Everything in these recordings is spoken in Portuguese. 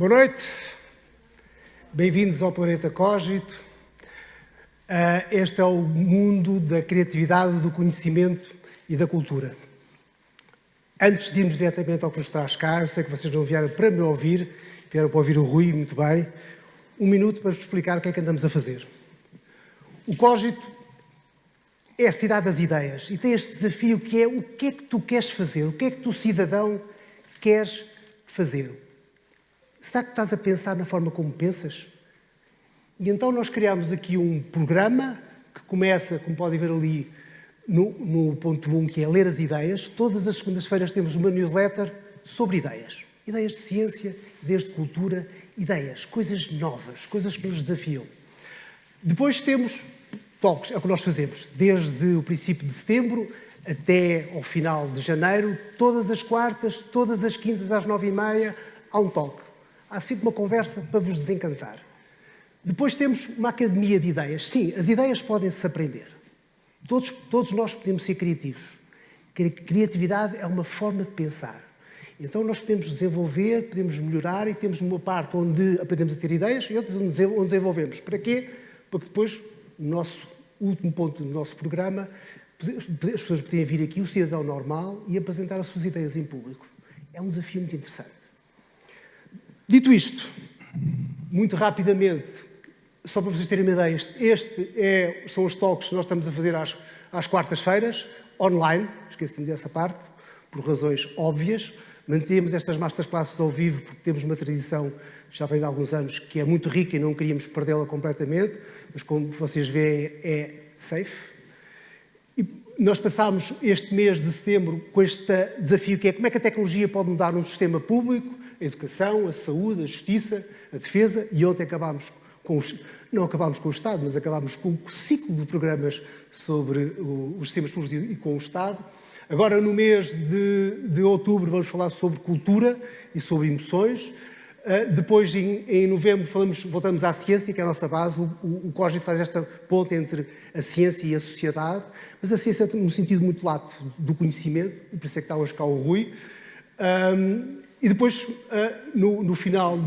Boa noite, bem-vindos ao Planeta Cogito. Este é o mundo da criatividade, do conhecimento e da cultura. Antes de irmos diretamente ao que nos traz cá, eu sei que vocês não vieram para me ouvir, vieram para ouvir o Rui, muito bem. Um minuto para vos explicar o que é que andamos a fazer. O Cogito é a cidade das ideias e tem este desafio que é o que é que tu queres fazer, o que é que tu, cidadão, queres fazer. Será que estás a pensar na forma como pensas? E então nós criámos aqui um programa que começa, como podem ver ali, no ponto 1, que é ler as ideias. Todas as segundas-feiras temos uma newsletter sobre ideias. Ideias de ciência, ideias de cultura, ideias, coisas novas, coisas que nos desafiam. Depois temos talks, é o que nós fazemos, desde o princípio de setembro até ao final de janeiro, todas as quartas, todas as quintas às 9h30, há um talk. Há sempre uma conversa para vos desencantar. Depois temos uma academia de ideias. Sim, as ideias podem-se aprender. Todos nós podemos ser criativos. Criatividade é uma forma de pensar. Então nós podemos desenvolver, podemos melhorar e temos uma parte onde aprendemos a ter ideias e outras onde desenvolvemos. Para quê? Para que depois, no nosso último ponto do nosso programa, as pessoas podem vir aqui, o cidadão normal, e apresentar as suas ideias em público. É um desafio muito interessante. Dito isto, muito rapidamente, só para vocês terem uma ideia, são os talks que nós estamos a fazer às quartas-feiras, online, esqueci-me dessa parte, por razões óbvias. Mantemos estas masterclasses ao vivo porque temos uma tradição, já vem de alguns anos, que é muito rica e não queríamos perdê-la completamente, mas como vocês veem é safe. E nós passámos este mês de setembro com este desafio que é como é que a tecnologia pode mudar um sistema público, a educação, a saúde, a justiça, a defesa, e ontem não acabámos com o Estado, mas acabámos com o ciclo de programas sobre os sistemas públicos e com o Estado. Agora, no mês de outubro, vamos falar sobre cultura e sobre emoções. Depois, em novembro, voltamos à ciência, que é a nossa base. O Cogito faz esta ponte entre a ciência e a sociedade, mas a ciência num sentido muito lato do conhecimento, e por isso é que está hoje cá o Rui. E depois, no final,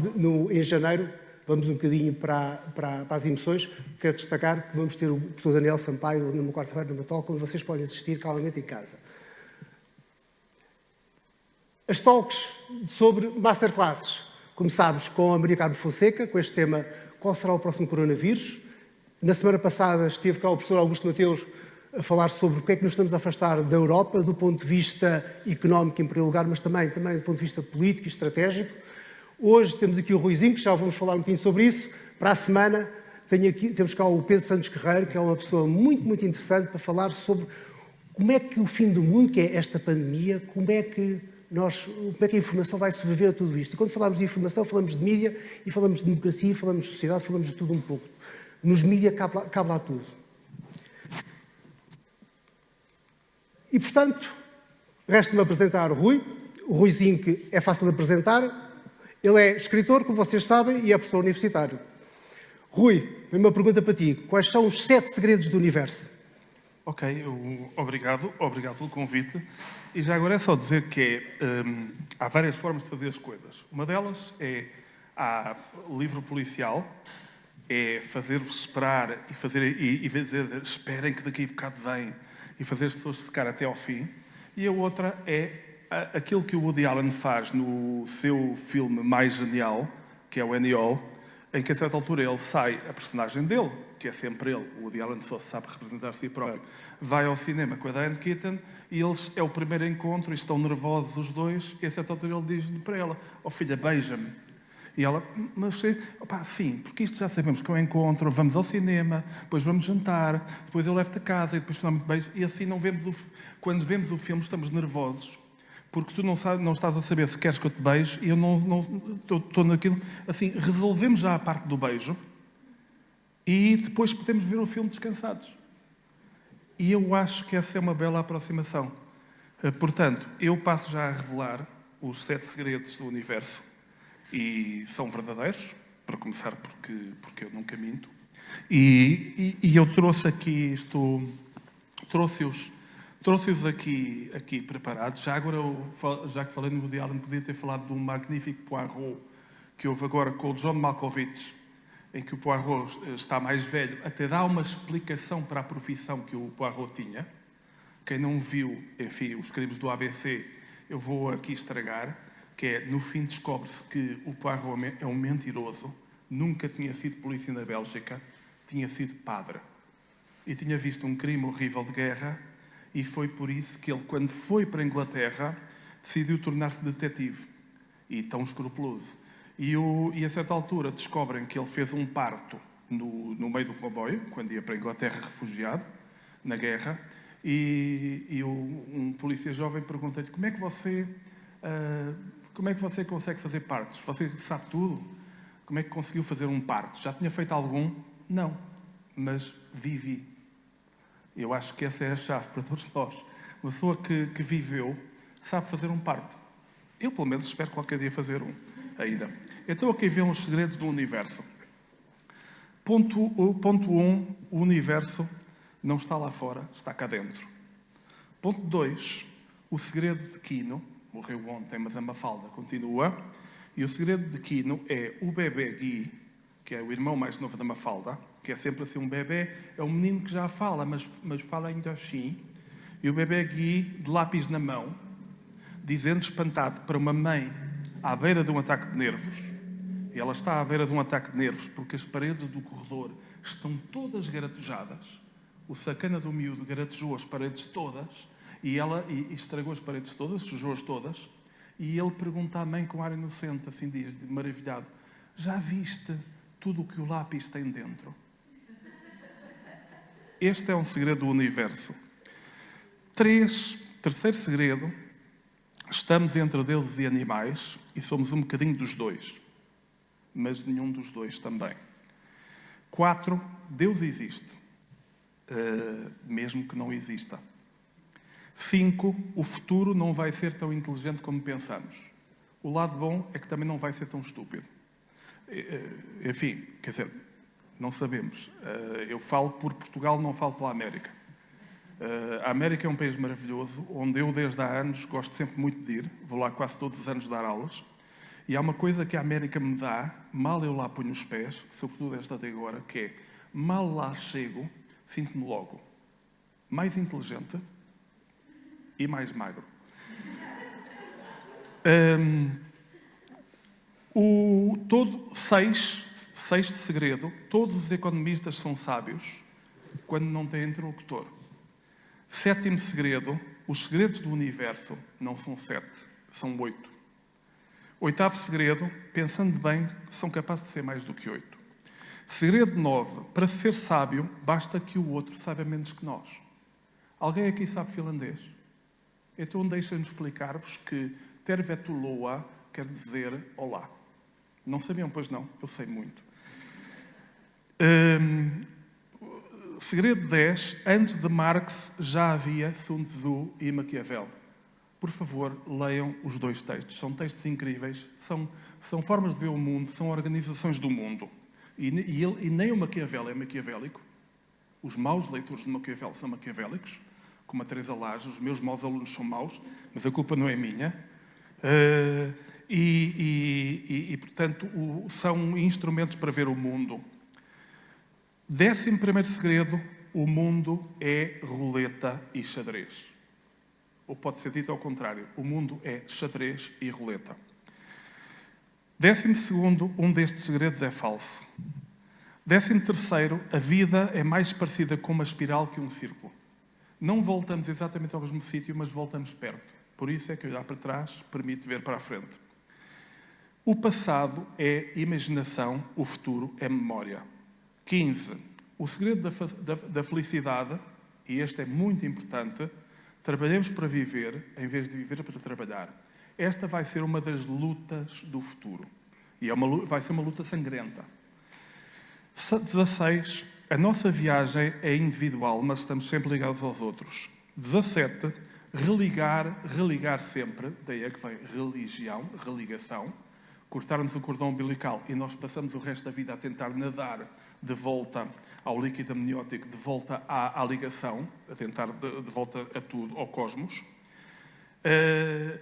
em janeiro, vamos um bocadinho para as emoções. Quero destacar que vamos ter o professor Daniel Sampaio numa quarta-feira, numa talk, onde vocês podem assistir calmamente em casa. As talks sobre masterclasses. Começámos com a Maria Carmo Fonseca, com este tema, qual será o próximo coronavírus? Na semana passada esteve cá o professor Augusto Mateus a falar sobre o que é que nos estamos a afastar da Europa, do ponto de vista económico em primeiro lugar, mas também do ponto de vista político e estratégico. Hoje temos aqui o Ruizinho, que já vamos falar um bocadinho sobre isso. Para a semana temos cá o Pedro Santos Guerreiro, que é uma pessoa muito, muito interessante para falar sobre como é que o fim do mundo, que é esta pandemia, como é que a informação vai sobreviver a tudo isto. E quando falamos de informação, falamos de mídia e falamos de democracia, falamos de sociedade, falamos de tudo um pouco. Nos mídias cabe lá tudo. E, portanto, resta-me apresentar o Rui. O Ruizinho, que é fácil de apresentar. Ele é escritor, como vocês sabem, e é professor universitário. Rui, vem uma pergunta para ti. Quais são os 7 segredos do universo? Ok, obrigado pelo convite. E já agora é só dizer que há várias formas de fazer as coisas. Uma delas há livro policial, é fazer-vos esperar e dizer esperem que daqui a bocado vem, e fazer as pessoas secar até ao fim. E a outra é aquilo que o Woody Allen faz no seu filme mais genial, que é o Annie Hall, em que a certa altura ele sai, a personagem dele, que é sempre ele, o Woody Allen só sabe representar a si próprio, vai ao cinema com a Diane Keaton e é o primeiro encontro e estão nervosos os dois, e a certa altura ele diz para ela, filha, beija-me. E ela, mas sim, porque isto já sabemos que é um encontro, vamos ao cinema, depois vamos jantar, depois eu levo-te a casa e depois damos beijo, e assim não vemos quando vemos o filme estamos nervosos, porque tu não estás a saber se queres que eu te beije e eu não estou naquilo. Assim, resolvemos já a parte do beijo e depois podemos ver o filme descansados. E eu acho que essa é uma bela aproximação. Portanto, eu passo já a revelar os 7 segredos do universo. E são verdadeiros, para começar, porque eu nunca minto. E eu trouxe aqui trouxe-os aqui preparados. Já agora, já que falei no Woody Allen, podia ter falado de um magnífico Poirot que houve agora com o John Malkovich, em que o Poirot está mais velho, até dá uma explicação para a profissão que o Poirot tinha. Quem não viu, enfim, os crimes do ABC, eu vou aqui estragar, que é, no fim descobre-se que o Poirot é um mentiroso, nunca tinha sido polícia na Bélgica, tinha sido padre. E tinha visto um crime horrível de guerra, e foi por isso que ele, quando foi para a Inglaterra, decidiu tornar-se detetive. E tão escrupuloso. E a certa altura descobrem que ele fez um parto no meio do comboio, quando ia para a Inglaterra refugiado, na guerra, um polícia jovem pergunta-lhe como é que você consegue fazer partos? Você sabe tudo? Como é que conseguiu fazer um parto? Já tinha feito algum? Não, mas vivi. Eu acho que essa é a chave para todos nós. Uma pessoa que viveu sabe fazer um parto. Eu, pelo menos, espero qualquer dia fazer um ainda. Então, aqui vê os segredos do universo. Ponto 1, o universo não está lá fora, está cá dentro. Ponto 2, o segredo de Quino, morreu ontem, mas a Mafalda continua, e o segredo de Quino é o bebê Guy, que é o irmão mais novo da Mafalda, que é sempre assim um bebê, é um menino que já fala, mas fala ainda assim, e o bebê Guy, de lápis na mão, dizendo espantado para uma mãe à beira de um ataque de nervos, e ela está à beira de um ataque de nervos porque as paredes do corredor estão todas garatujadas. O sacana do miúdo garatejou as paredes todas e estragou as paredes todas, sujou-as todas, e ele pergunta à mãe com ar inocente, assim diz, maravilhado, já viste tudo o que o lápis tem dentro? Este é um segredo do universo. Terceiro segredo, estamos entre deuses e animais e somos um bocadinho dos dois, mas nenhum dos dois também. 4, Deus existe, mesmo que não exista. 5, o futuro não vai ser tão inteligente como pensamos. O lado bom é que também não vai ser tão estúpido. Enfim, quer dizer, não sabemos. Eu falo por Portugal, não falo pela América. A América é um país maravilhoso, onde eu desde há anos gosto sempre muito de ir, vou lá quase todos os anos dar aulas, e há uma coisa que a América me dá, mal eu lá ponho os pés, sobretudo esta de agora, que é, mal lá chego, sinto-me logo mais inteligente e mais magro. Sexto segredo, todos os economistas são sábios quando não têm interlocutor. 7º segredo, os segredos do universo não são 7, são 8. 8º segredo, pensando bem, são capazes de ser mais do que 8. Segredo 9, para ser sábio, basta que o outro saiba menos que nós. Alguém aqui sabe finlandês? Então deixem-me explicar-vos que tervetuloa quer dizer olá. Não sabiam, pois não? Eu sei muito. Segredo 10. Antes de Marx já havia Sun Tzu e Maquiavel. Por favor, leiam os 2 textos. São textos incríveis, são formas de ver o mundo, são organizações do mundo. E nem o Maquiavel é maquiavélico. Os maus leitores de Maquiavel são maquiavélicos, como a Teresa Laje. Os meus maus alunos são maus, mas a culpa não é minha. Portanto, são instrumentos para ver o mundo. 11º segredo, o mundo é roleta e xadrez. Ou pode ser dito ao contrário, o mundo é xadrez e roleta. 12º, um destes segredos é falso. 13º, a vida é mais parecida com uma espiral que um círculo. Não voltamos exatamente ao mesmo sítio, mas voltamos perto. Por isso é que olhar para trás permite ver para a frente. O passado é imaginação, o futuro é memória. 15. O segredo da felicidade, e este é muito importante, trabalhemos para viver em vez de viver para trabalhar. Esta vai ser uma das lutas do futuro. E vai ser uma luta sangrenta. 16. A nossa viagem é individual, mas estamos sempre ligados aos outros. 17. Religar sempre, daí é que vem religião, religação. Cortaram-nos o cordão umbilical e nós passamos o resto da vida a tentar nadar de volta ao líquido amniótico, de volta à ligação, a tentar de volta a tudo, ao cosmos.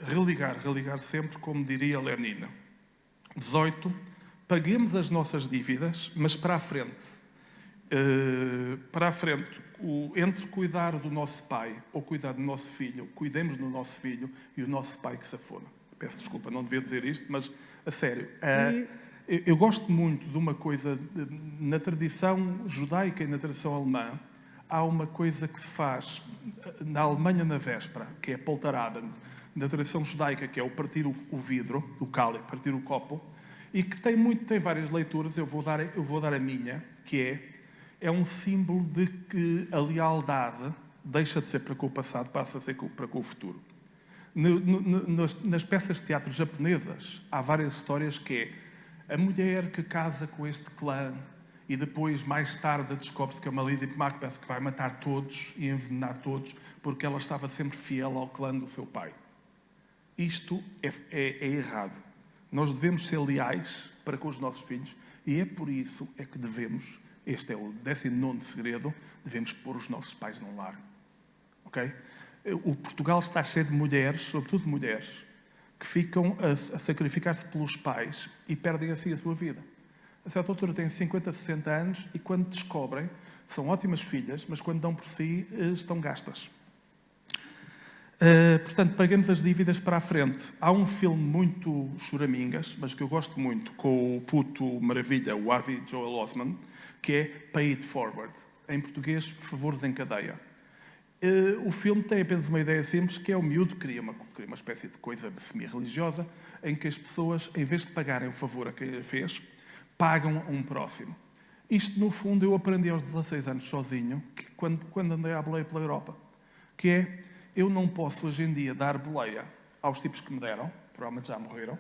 Religar sempre, como diria Lenin. 18, paguemos as nossas dívidas, mas para a frente. Para a frente, entre cuidar do nosso pai ou cuidar do nosso filho, cuidemos do nosso filho e o nosso pai que se afona. Peço desculpa, não devia dizer isto, mas a sério. Eu gosto muito de uma coisa, na tradição judaica e na tradição alemã, há uma coisa que se faz na Alemanha na véspera, que é Polterabend, na tradição judaica, que é o partir o vidro, o cálice, partir o copo, e que tem várias leituras, eu vou dar a minha, que é um símbolo de que a lealdade deixa de ser para com o passado, passa a ser para com o futuro. Nas peças de teatro japonesas, há várias histórias que é a mulher que casa com este clã e depois, mais tarde, descobre-se que é uma Lady Macbeth que vai matar todos e envenenar todos porque ela estava sempre fiel ao clã do seu pai. Isto é errado. Nós devemos ser leais para com os nossos filhos e é por isso que devemos, este é o 19º segredo, devemos pôr os nossos pais num lar. Ok? O Portugal está cheio de mulheres, sobretudo mulheres, que ficam a sacrificar-se pelos pais e perdem assim a sua vida. A certa altura têm 50, 60 anos e quando descobrem, são ótimas filhas, mas quando dão por si, estão gastas. Portanto, paguemos as dívidas para a frente. Há um filme muito choramingas, mas que eu gosto muito, com o puto maravilha, o Harvey Joel Osment, que é Pay It Forward. Em português, favores em cadeia. O filme tem apenas uma ideia simples, que é o miúdo que cria uma espécie de coisa semi-religiosa, em que as pessoas, em vez de pagarem o favor a quem a fez, pagam a um próximo. Isto, no fundo, eu aprendi aos 16 anos sozinho, quando andei à boleia pela Europa, que é, eu não posso hoje em dia dar boleia aos tipos que me deram, provavelmente já morreram,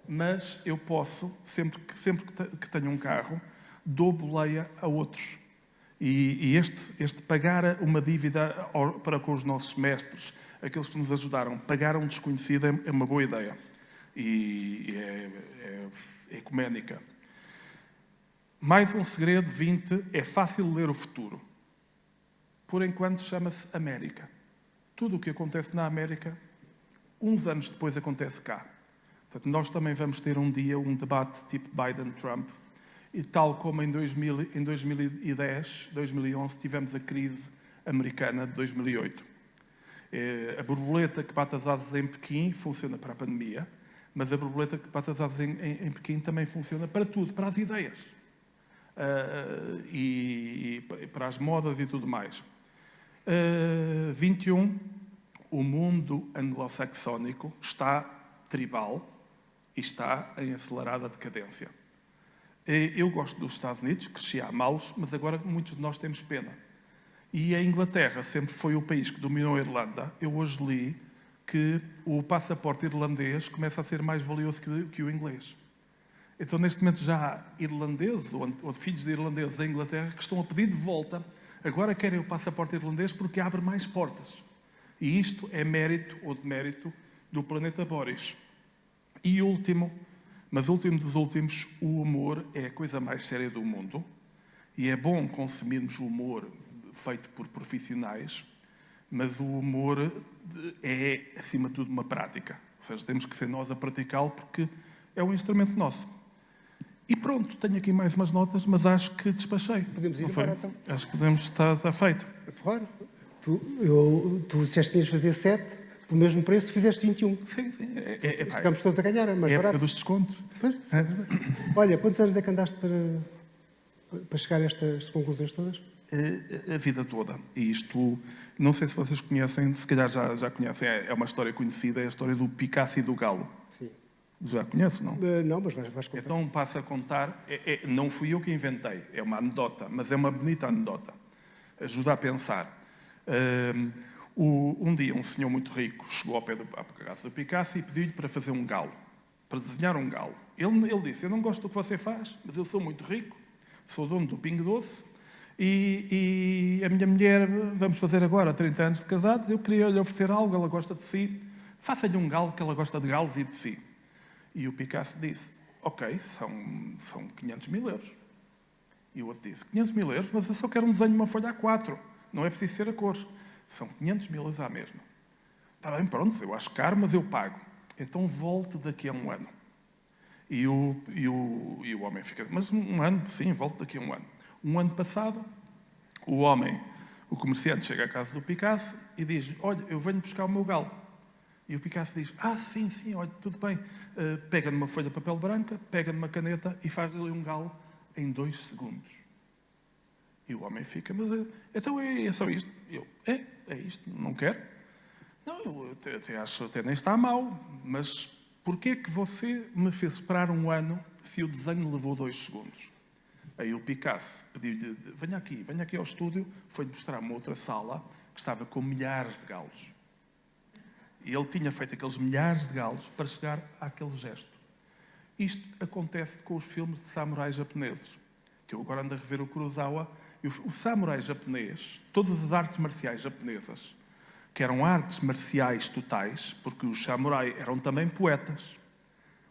mas eu posso, sempre que tenho um carro, dou boleia a outros. E este pagar uma dívida para com os nossos mestres, aqueles que nos ajudaram, pagar a um desconhecido é uma boa ideia. E é ecuménica. Mais um segredo, 20, é fácil ler o futuro. Por enquanto chama-se América. Tudo o que acontece na América, uns anos depois acontece cá. Portanto, nós também vamos ter um dia um debate tipo Biden-Trump, e tal como em 2010, 2011, tivemos a crise americana de 2008. A borboleta que bate as asas em Pequim funciona para a pandemia, mas a borboleta que bate as asas em Pequim também funciona para tudo, para as ideias, e para as modas e tudo mais. 21, o mundo anglo-saxónico está tribal e está em acelerada decadência. Eu gosto dos Estados Unidos, cresci a amá-los, mas agora muitos de nós temos pena. E a Inglaterra sempre foi o país que dominou a Irlanda. Eu hoje li que o passaporte irlandês começa a ser mais valioso que o inglês. Então, neste momento, já há irlandeses ou filhos de irlandeses em Inglaterra que estão a pedir de volta, agora querem o passaporte irlandês porque abre mais portas. E isto é mérito ou demérito do planeta Boris. E último, mas último dos últimos, o humor é a coisa mais séria do mundo. E é bom consumirmos o humor feito por profissionais, mas o humor é, acima de tudo, uma prática. Ou seja, temos que ser nós a praticá-lo porque é um instrumento nosso. E pronto, tenho aqui mais umas notas, mas acho que despachei. Podemos ir embora, então? Acho que podemos estar feito. Claro. Tu disseste que ias fazer 7, pelo mesmo preço, fizeste 21. Sim. Ficamos todos a ganhar, é mais é barato. dos descontos. Olha, quantos anos é que andaste para chegar a estas conclusões todas? A vida toda. E isto, não sei se vocês conhecem, se calhar já conhecem, é uma história conhecida, é a história do Picasso e do galo. Sim. Já conheces, não? Não, mas vais contar. Então passo a contar, não fui eu que inventei, é uma anedota, mas é uma bonita anedota. Ajuda a pensar. Um dia um senhor muito rico chegou ao pé à casa do Picasso e pediu-lhe para fazer um galo, para desenhar um galo. Ele disse, eu não gosto do que você faz, mas eu sou muito rico, sou dono do Pingo Doce, e a minha mulher, vamos fazer agora 30 anos de casados, eu queria lhe oferecer algo, ela gosta de si, faça-lhe um galo, que ela gosta de galos e de si. E o Picasso disse, ok, são 500 mil euros. E o outro disse, 500 mil euros, mas eu só quero um desenho de uma folha A4, não é preciso ser a cores. São 500 mil euros à mesma. Está bem, pronto, eu acho caro, mas eu pago. Então volte daqui a um ano. E o homem fica, mas um ano? Sim, volto daqui a um ano. Um ano passado, o comerciante chega à casa do Picasso e diz, olha, eu venho buscar o meu galo. E o Picasso diz, sim, olha, tudo bem. Pega numa folha de papel branca, pega numa caneta e faz ali um galo em 2 segundos. E o homem fica, mas então é só isto? É isto, não quero? Não, eu até acho, até nem está mal, mas porquê é que você me fez esperar um ano se o desenho levou 2 segundos? Aí o Picasso pediu-lhe, venha aqui ao estúdio, foi-lhe mostrar uma outra sala que estava com milhares de galos. E ele tinha feito aqueles milhares de galos para chegar àquele gesto. Isto acontece com os filmes de samurais japoneses, que eu agora ando a rever o Kurosawa. E o samurai japonês, todas as artes marciais japonesas, que eram artes marciais totais, porque os samurais eram também poetas,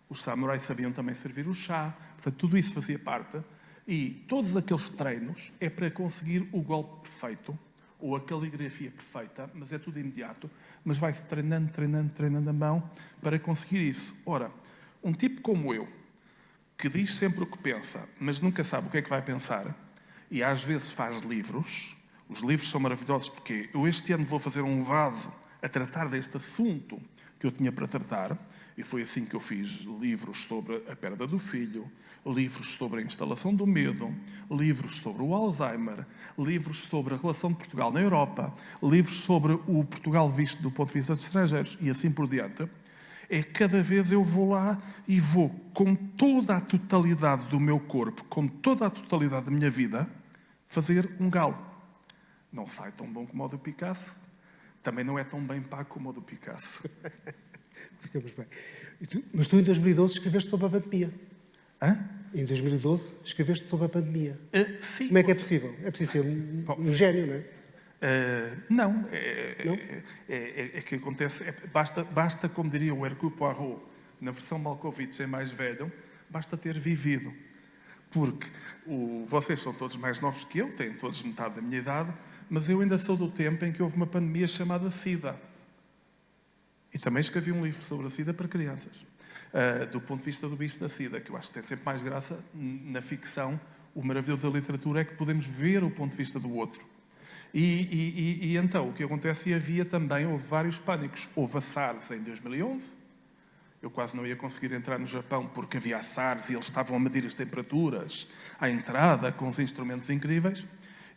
os samurais sabiam também servir o chá, portanto, tudo isso fazia parte. E todos aqueles treinos é para conseguir o golpe perfeito, ou a caligrafia perfeita, mas é tudo imediato, mas vai-se treinando a mão para conseguir isso. Ora, um tipo como eu, que diz sempre o que pensa, mas nunca sabe o que é que vai pensar, e às vezes faz livros, os livros são maravilhosos porque eu este ano vou fazer um vaso a tratar deste assunto que eu tinha para tratar, e foi assim que eu fiz livros sobre a perda do filho, livros sobre a instalação do medo, livros sobre o Alzheimer, livros sobre a relação de Portugal na Europa, livros sobre o Portugal visto do ponto de vista de estrangeiros e assim por diante. Cada vez eu vou lá e vou com toda a totalidade do meu corpo, com toda a totalidade da minha vida, fazer um galo. Não sai tão bom como o do Picasso, também não é tão bem pago como o do Picasso. Ficamos bem. Mas tu, em 2012, escreveste sobre a pandemia. Hã? Em 2012, escreveste sobre a pandemia. Sim. Como é que é possível? É preciso ser um gênio, não é? Não. É que acontece... Basta, como diria o Hercule Poirot, na versão Malkovich, é mais velho, basta ter vivido. Porque vocês são todos mais novos que eu, têm todos metade da minha idade, mas eu ainda sou do tempo em que houve uma pandemia chamada SIDA. E também escrevi um livro sobre a SIDA para crianças. Do ponto de vista do bicho da SIDA, que eu acho que tem sempre mais graça na ficção. O maravilhoso da literatura é que podemos ver o ponto de vista do outro. E então, o que acontece, houve vários pânicos. Houve a SARS em 2011. Eu quase não ia conseguir entrar no Japão porque havia a SARS e eles estavam a medir as temperaturas à entrada com os instrumentos incríveis.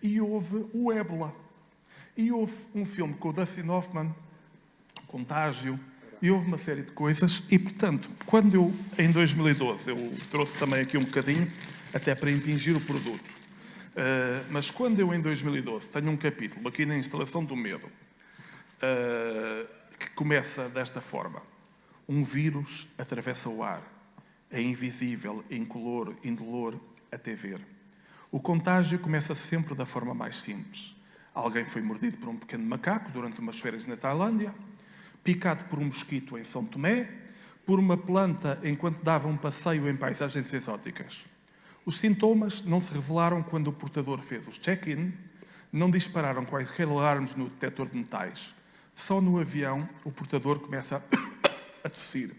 E houve o ébola. E houve um filme com o Dustin Hoffman, Contágio, e houve uma série de coisas. E, portanto, quando eu, em 2012, eu trouxe também aqui um bocadinho, até para impingir o produto, mas quando eu, em 2012, tenho um capítulo aqui na instalação do medo, que começa desta forma. Um vírus atravessa o ar. É invisível, incolor, indolor, até ver. O contágio começa sempre da forma mais simples. Alguém foi mordido por um pequeno macaco durante umas férias na Tailândia, picado por um mosquito em São Tomé, por uma planta enquanto dava um passeio em paisagens exóticas. Os sintomas não se revelaram quando o portador fez os check-in, não dispararam quaisquer alarmes no detector de metais. Só no avião o portador começa a tossir.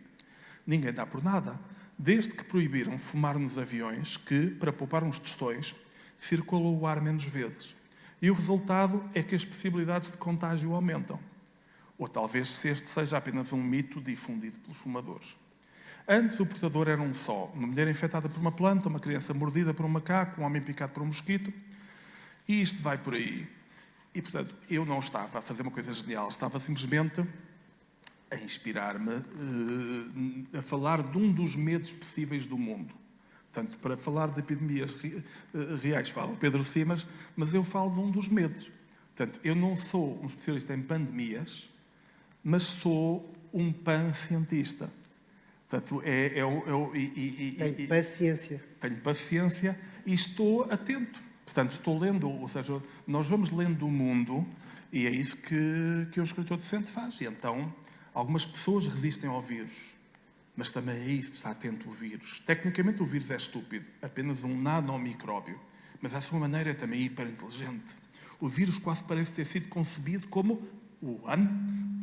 Ninguém dá por nada, desde que proibiram fumar nos aviões que, para poupar uns tostões, circula o ar menos vezes. E o resultado é que as possibilidades de contágio aumentam. Ou talvez se este seja apenas um mito difundido pelos fumadores. Antes o portador era um só. Uma mulher infectada por uma planta, uma criança mordida por um macaco, um homem picado por um mosquito. E isto vai por aí. E, portanto, eu não estava a fazer uma coisa genial. Estava simplesmente a inspirar-me, a falar de um dos medos possíveis do mundo. Portanto, para falar de epidemias reais, fala Pedro Simas, mas eu falo de um dos medos. Portanto, eu não sou um especialista em pandemias, mas sou um pan-cientista. Portanto, Tenho paciência. Tenho paciência e estou atento. Portanto, estou lendo, ou seja, nós vamos lendo o mundo e é isso que o escritor decente faz. E então, algumas pessoas resistem ao vírus, mas também é isso, está atento ao vírus. Tecnicamente, o vírus é estúpido, apenas um nanomicróbio, mas à sua maneira é também hiperinteligente. O vírus quase parece ter sido concebido como o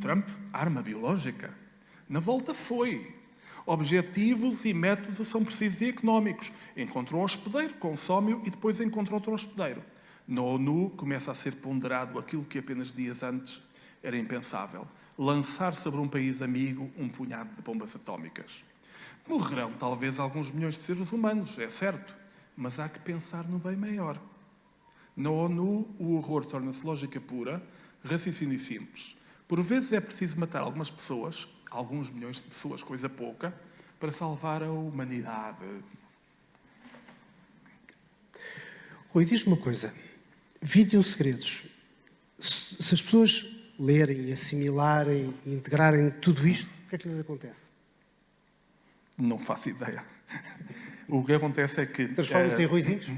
Trump, arma biológica. Na volta foi. Objetivos e métodos são precisos e económicos. Encontrou um hospedeiro, consome-o e depois encontra outro hospedeiro. Na ONU começa a ser ponderado aquilo que apenas dias antes era impensável. Lançar sobre um país amigo um punhado de bombas atómicas. Morrerão talvez alguns milhões de seres humanos, é certo, mas há que pensar no bem maior. Na ONU, o horror torna-se lógica pura, raciocínio simples. Por vezes é preciso matar algumas pessoas, alguns milhões de pessoas, coisa pouca, para salvar a humanidade. Rui, diz-me uma coisa. 21 segredos. Se as pessoas lerem, assimilarem, integrarem tudo isto, o que é que lhes acontece? Não faço ideia. O que acontece é que... Transformam-se em ruizinhos?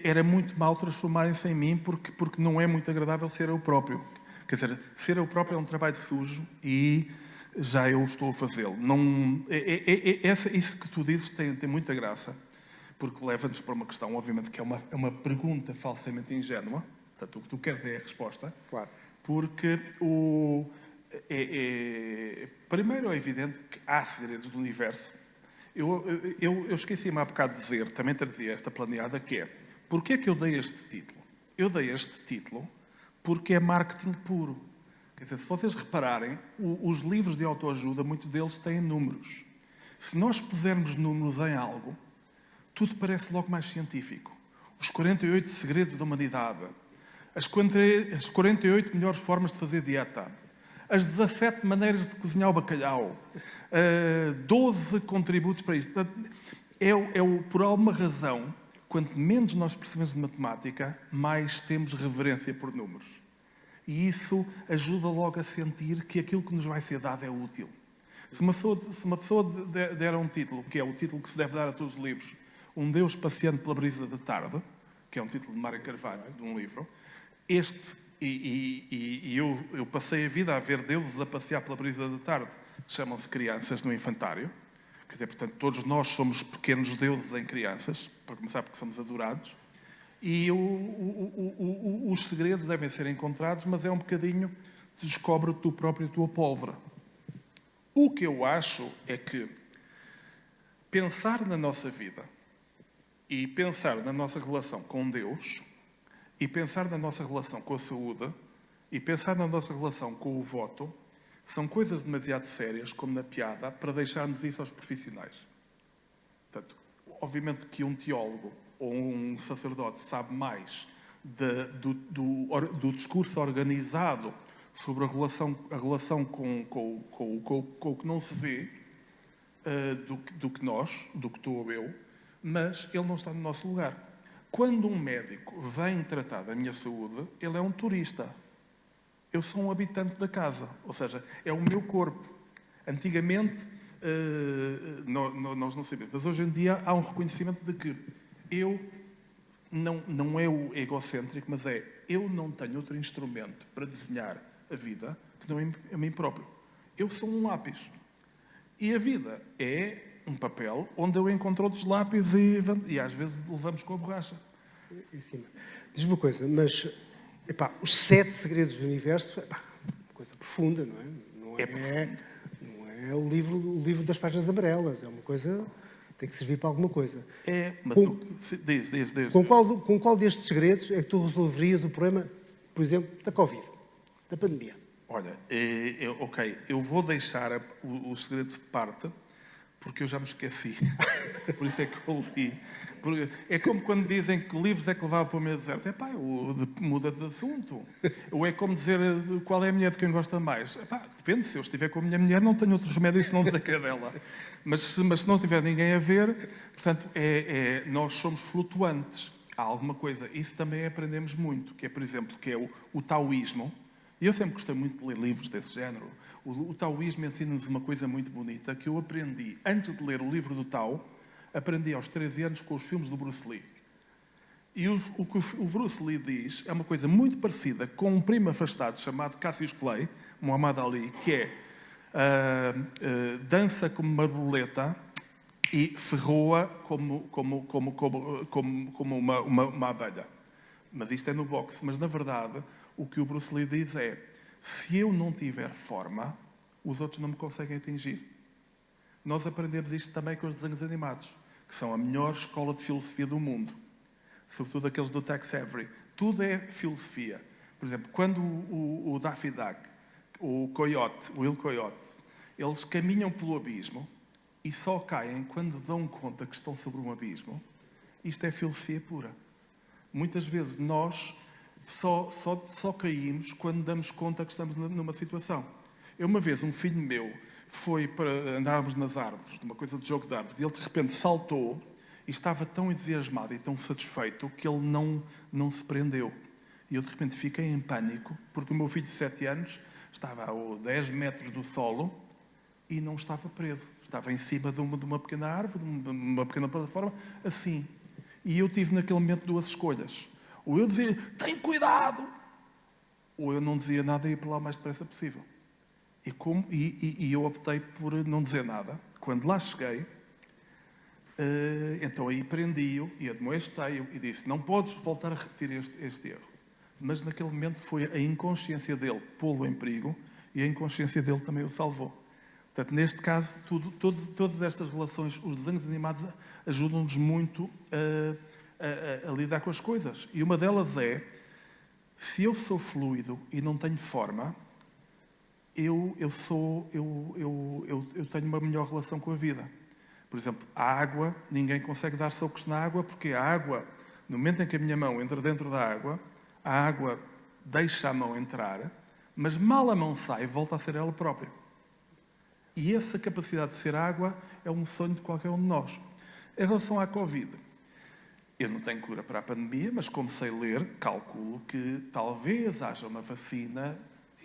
Era muito mal transformarem-se em mim porque não é muito agradável ser eu próprio. Quer dizer, ser eu próprio é um trabalho sujo e já eu estou a fazê-lo. Isso que tu dizes tem muita graça, porque leva-nos para uma questão, obviamente, que é uma pergunta falsamente ingênua. Portanto, o que tu queres é a resposta. Claro. Porque primeiro é evidente que há segredos do universo. Eu esqueci-me há bocado de dizer, também trazia esta planeada, que é, porquê é que eu dei este título? Eu dei este título porque é marketing puro. Quer dizer, se vocês repararem, os livros de autoajuda, muitos deles têm números. Se nós pusermos números em algo, tudo parece logo mais científico. Os 48 segredos da humanidade, as 48 melhores formas de fazer dieta, as 17 maneiras de cozinhar o bacalhau, 12 contributos para isto. Por alguma razão, quanto menos nós percebemos de matemática, mais temos reverência por números. E isso ajuda logo a sentir que aquilo que nos vai ser dado é útil. Se uma pessoa der um título, que é o título que se deve dar a todos os livros, Um Deus Passeando pela Brisa da Tarde, que é um título de Mário Carvalho, de um livro, eu passei a vida a ver deuses a passear pela brisa da tarde. Chamam-se crianças no infantário. Quer dizer, portanto, todos nós somos pequenos deuses em crianças, para começar porque somos adorados. E os segredos devem ser encontrados, mas é um bocadinho descobre tu próprio a tua pólvora. O que eu acho é que pensar na nossa vida e pensar na nossa relação com Deus e pensar na nossa relação com a saúde e pensar na nossa relação com o voto são coisas demasiado sérias, como na piada, para deixarmos isso aos profissionais. Portanto, obviamente que um teólogo ou um sacerdote sabe mais do discurso organizado sobre a relação com o que não se vê do que tu ou eu, mas ele não está no nosso lugar. Quando um médico vem tratar da minha saúde, ele é um turista. Eu sou um habitante da casa, ou seja, é o meu corpo. Antigamente, nós não sabemos, mas hoje em dia há um reconhecimento de que eu, não é o egocêntrico, mas eu não tenho outro instrumento para desenhar a vida que não é a mim próprio. Eu sou um lápis. E a vida é um papel onde eu encontro outros lápis e às vezes levamos com a borracha. Diz-me uma coisa, mas os 7 segredos do universo é uma coisa profunda, não é? Não é o livro das páginas amarelas, é uma coisa tem que servir para alguma coisa. Mas diz. Com qual destes segredos é que tu resolverias o problema, por exemplo, da Covid, da pandemia? Olha, eu vou deixar os segredos de parte, porque eu já me esqueci. Por isso é que eu li. É como quando dizem que livros é que levava para o meio deserto. Muda de assunto. Ou é como dizer qual é a mulher de quem gosta mais. Depende, se eu estiver com a minha mulher não tenho outro remédio senão dizer que é dela. Mas se não tiver ninguém a ver, portanto, nós somos flutuantes. Há alguma coisa. Isso também aprendemos muito, que é, por exemplo, que é o taoísmo. E eu sempre gostei muito de ler livros desse género. O taoísmo ensina-nos uma coisa muito bonita que eu aprendi antes de ler o livro do Tao, aprendi aos 13 anos com os filmes do Bruce Lee. E o que o Bruce Lee diz é uma coisa muito parecida com um primo afastado chamado Cassius Clay, Muhammad Ali, que é dança como uma borboleta e ferroa como uma abelha. Mas isto é no boxe. Mas, na verdade, o que o Bruce Lee diz é: se eu não tiver forma, os outros não me conseguem atingir. Nós aprendemos isto também com os desenhos animados, que são a melhor escola de filosofia do mundo. Sobretudo aqueles do Tex Avery. Tudo é filosofia. Por exemplo, quando o Daffy Duck, o Coyote, o Will Coyote, eles caminham pelo abismo e só caem quando dão conta que estão sobre um abismo, isto é filosofia pura. Muitas vezes nós só caímos quando damos conta que estamos numa situação. Uma vez, um filho meu foi para andarmos nas árvores, numa coisa de jogo de árvores, e ele de repente saltou e estava tão entusiasmado e tão satisfeito que ele não se prendeu. E eu de repente fiquei em pânico, porque o meu filho de 7 anos estava a 10 metros do solo e não estava preso. Estava em cima de uma pequena árvore, de uma pequena plataforma, assim. E eu tive naquele momento 2 escolhas. Ou eu dizia, tem cuidado! Ou eu não dizia nada e ia para lá o mais depressa possível. E eu optei por não dizer nada. Quando lá cheguei, então aí prendi-o e admoestei-o e disse, não podes voltar a repetir este erro. Mas naquele momento foi a inconsciência dele pô-lo em perigo e a inconsciência dele também o salvou. Portanto, neste caso, todas estas relações, os desenhos animados ajudam-nos muito a lidar com as coisas. E uma delas é, se eu sou fluido e não tenho forma, eu tenho uma melhor relação com a vida. Por exemplo, a água, ninguém consegue dar socos na água, porque a água, no momento em que a minha mão entra dentro da água, a água deixa a mão entrar, mas mal a mão sai, volta a ser ela própria. E essa capacidade de ser água é um sonho de qualquer um de nós. Em relação à Covid, eu não tenho cura para a pandemia, mas como sei ler, calculo que talvez haja uma vacina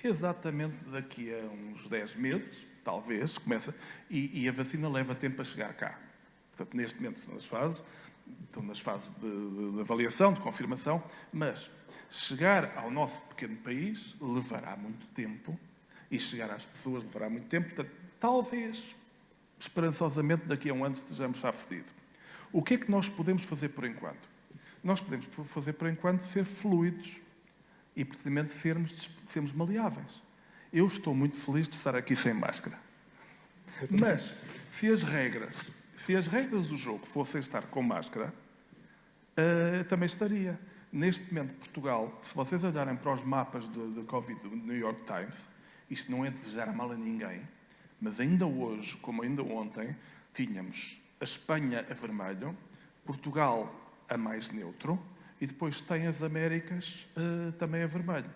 exatamente daqui a uns 10 meses, talvez, começa, e a vacina leva tempo a chegar cá. Portanto, neste momento estão nas fases de avaliação, de confirmação, mas chegar ao nosso pequeno país levará muito tempo e chegar às pessoas levará muito tempo. Portanto, talvez, esperançosamente, daqui a um ano estejamos já fedidos. O que é que nós podemos fazer por enquanto? Nós podemos fazer por enquanto ser fluidos e, precisamente, sermos maleáveis. Eu estou muito feliz de estar aqui sem máscara. Mas, se as regras do jogo fossem estar com máscara, também estaria. Neste momento, Portugal, se vocês olharem para os mapas de Covid do New York Times, isto não é desejar mal a ninguém, mas ainda hoje, como ainda ontem, tínhamos a Espanha a vermelho, Portugal a mais neutro, e depois tem as Américas também a vermelho.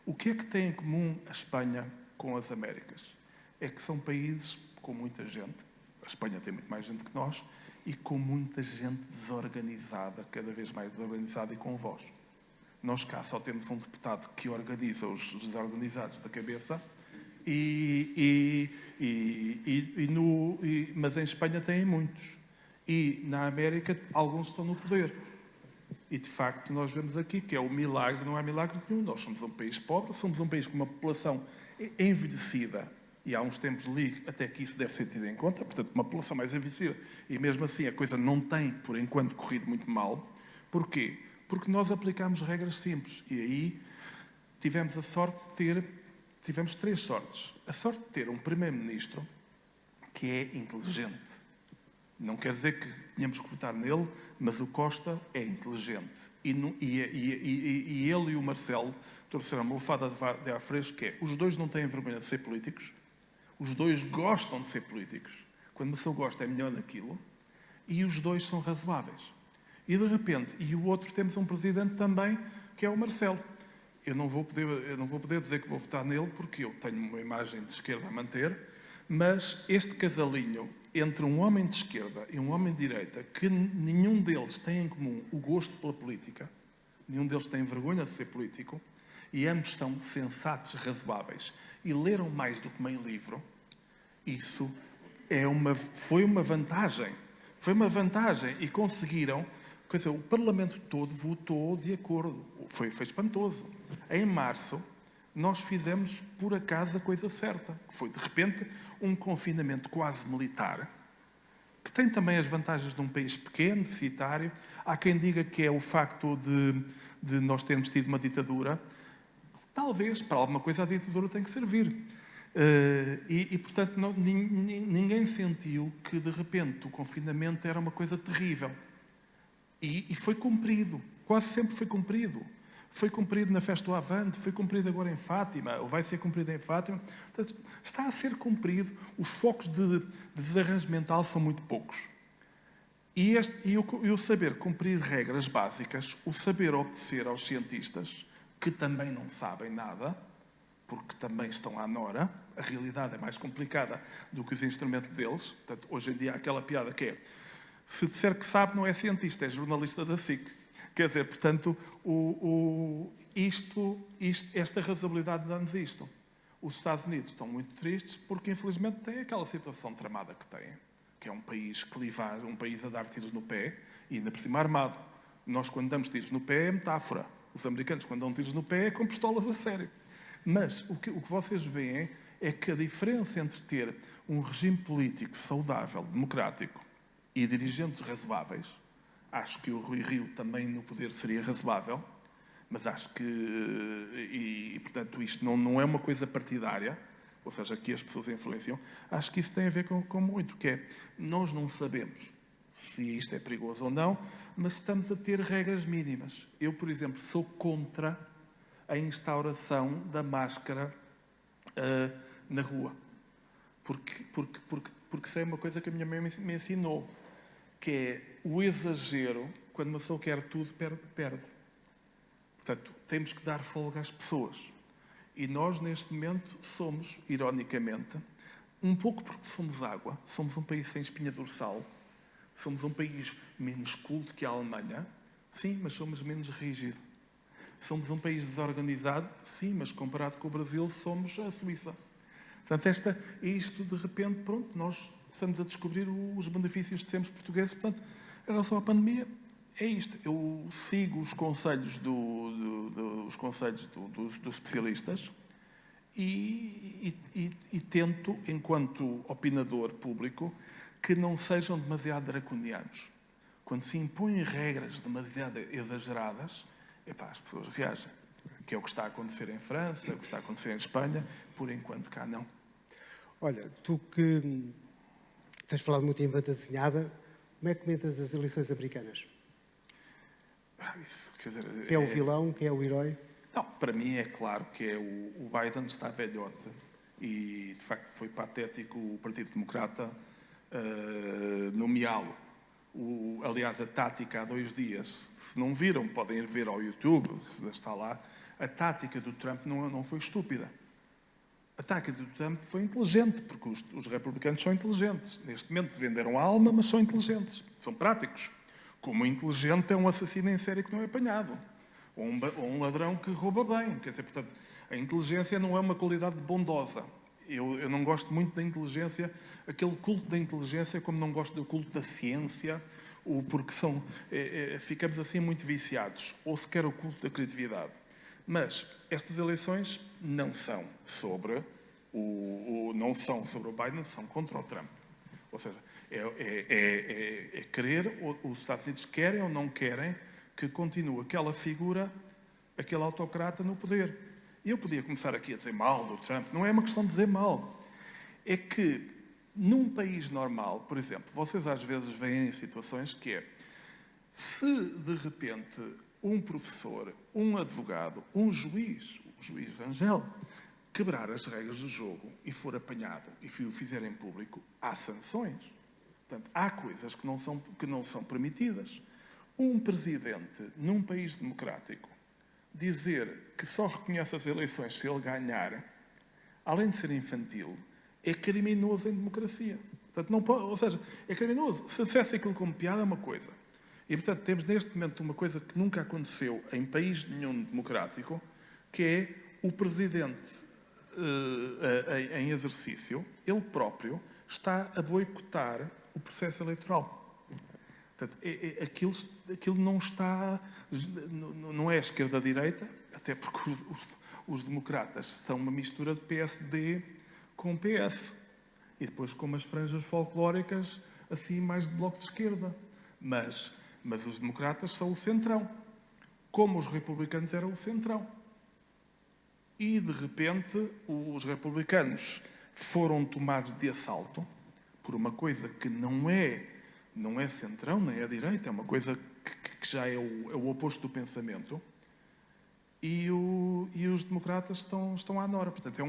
O que é que tem em comum a Espanha com as Américas? É que são países com muita gente, a Espanha tem muito mais gente que nós, e com muita gente desorganizada, cada vez mais desorganizada e com voz. Nós cá só temos um deputado que organiza os desorganizados da cabeça, mas em Espanha têm muitos. E na América alguns estão no poder. E de facto nós vemos aqui que é o milagre, não é milagre nenhum. Nós somos um país pobre, somos um país com uma população envelhecida. E há uns tempos li até que isso deve ser tido em conta, portanto, uma população mais envelhecida. E mesmo assim a coisa não tem, por enquanto, corrido muito mal. Porquê? Porque nós aplicámos regras simples. E aí tivemos a sorte de ter... Tivemos 3 sortes. A sorte de ter um primeiro-ministro que é inteligente. Não quer dizer que tínhamos que votar nele, mas o Costa é inteligente. E ele e o Marcelo trouxeram uma lefada de ar fresco, que é, os dois não têm vergonha de ser políticos, os dois gostam de ser políticos. Quando uma pessoa gosta é melhor naquilo, e os dois são razoáveis. E de repente, e o outro temos um presidente também, que é o Marcelo. Eu não vou poder dizer que vou votar nele, porque eu tenho uma imagem de esquerda a manter, mas este casalinho entre um homem de esquerda e um homem de direita, que nenhum deles tem em comum o gosto pela política, nenhum deles tem vergonha de ser político, e ambos são sensatos, razoáveis, e leram mais do que meio livro, isso foi uma vantagem. Foi uma vantagem, e conseguiram... Quer dizer, o Parlamento todo votou de acordo. Foi espantoso. Em março, nós fizemos, por acaso, a coisa certa. Foi, de repente, um confinamento quase militar, que tem também as vantagens de um país pequeno, deficitário. Há quem diga que é o facto de nós termos tido uma ditadura. Talvez, para alguma coisa, a ditadura tem que servir. Portanto, ninguém sentiu que, de repente, o confinamento era uma coisa terrível. E foi cumprido. Quase sempre foi cumprido. Foi cumprido na festa do Avante, foi cumprido agora em Fátima, ou vai ser cumprido em Fátima. Portanto, está a ser cumprido. Os focos de desarranjo mental são muito poucos. E o saber cumprir regras básicas, o saber obedecer aos cientistas, que também não sabem nada, porque também estão à nora, a realidade é mais complicada do que os instrumentos deles. Portanto, hoje em dia há aquela piada que é: se disser que sabe, não é cientista, é jornalista da SIC. Quer dizer, portanto, esta razoabilidade dá-nos isto. Os Estados Unidos estão muito tristes porque, infelizmente, têm aquela situação tramada que têm, que é um país clivado, um país a dar tiros no pé e ainda por cima armado. Nós, quando damos tiros no pé, é metáfora. Os americanos, quando dão tiros no pé, é com pistolas a sério. Mas o que vocês veem é que a diferença entre ter um regime político saudável, democrático e dirigentes razoáveis, acho que o Rui Rio também no poder seria razoável, mas acho que, portanto, isto não é uma coisa partidária, ou seja, que as pessoas influenciam, acho que isso tem a ver com muito, que é, nós não sabemos se isto é perigoso ou não, mas estamos a ter regras mínimas. Eu, por exemplo, sou contra a instauração da máscara na rua. Porque isso é uma coisa que a minha mãe me ensinou, que é o exagero, quando uma pessoa quer tudo, perde. Portanto, temos que dar folga às pessoas. E nós, neste momento, somos, ironicamente, um pouco porque somos água, somos um país sem espinha dorsal, somos um país menos culto que a Alemanha, sim, mas somos menos rígido. Somos um país desorganizado, sim, mas comparado com o Brasil, somos a Suíça. Portanto, isto, de repente, pronto, nós estamos a descobrir os benefícios de sermos portugueses. Portanto, em relação à pandemia, é isto. Eu sigo os conselhos dos especialistas e tento, enquanto opinador público, que não sejam demasiado draconianos. Quando se impõem regras demasiado exageradas, as pessoas reagem. Que é o que está a acontecer em França, o que está a acontecer em Espanha, por enquanto cá não. Olha, tu que tens falado muito em banda desenhada, como é que comentas as eleições americanas? Isso, quer dizer, Quem é o vilão, quem é o herói? Não, para mim é claro que é o Biden está velhote e, de facto, foi patético o Partido Democrata nomeá-lo. Aliás, a tática há 2 dias, se não viram, podem ir ver ao YouTube, se está lá, a tática do Trump não foi estúpida. A tática do Trump foi inteligente, porque os republicanos são inteligentes. Neste momento venderam a alma, mas são inteligentes, são práticos. Como inteligente é um assassino em série que não é apanhado, ou um ladrão que rouba bem. Quer dizer, portanto, a inteligência não é uma qualidade bondosa. Eu não gosto muito da inteligência, aquele culto da inteligência, como não gosto do culto da ciência, porque ficamos assim muito viciados, ou sequer o culto da criatividade. Mas estas eleições não são sobre o Biden, são contra o Trump. Ou seja, é querer, os Estados Unidos querem ou não querem que continue aquela figura, aquele autocrata no poder. E eu podia começar aqui a dizer mal do Trump. Não é uma questão de dizer mal. É que, num país normal, por exemplo, vocês às vezes veem situações que é, se de repente um professor, um advogado, um juiz, o juiz Rangel, quebrar as regras do jogo e for apanhado e o fizer em público, há sanções. Portanto, há coisas que não são permitidas. Um presidente, num país democrático, dizer que só reconhece as eleições se ele ganhar, além de ser infantil, é criminoso em democracia. Portanto, não pode, ou seja, é criminoso. Se dissesse aquilo como piada é uma coisa. E, portanto, temos neste momento uma coisa que nunca aconteceu em país nenhum democrático, que é o presidente em exercício, ele próprio, está a boicotar o processo eleitoral. Portanto, aquilo não está... Não é esquerda-direita, até porque os democratas são uma mistura de PSD com PS. E depois com umas franjas folclóricas, assim, mais de bloco de esquerda. Mas os democratas são o centrão. Como os republicanos eram o centrão. E, de repente, os republicanos foram tomados de assalto por uma coisa que não é centrão, nem é direita, é uma coisa que já é o oposto do pensamento. E os democratas estão à nora. Portanto,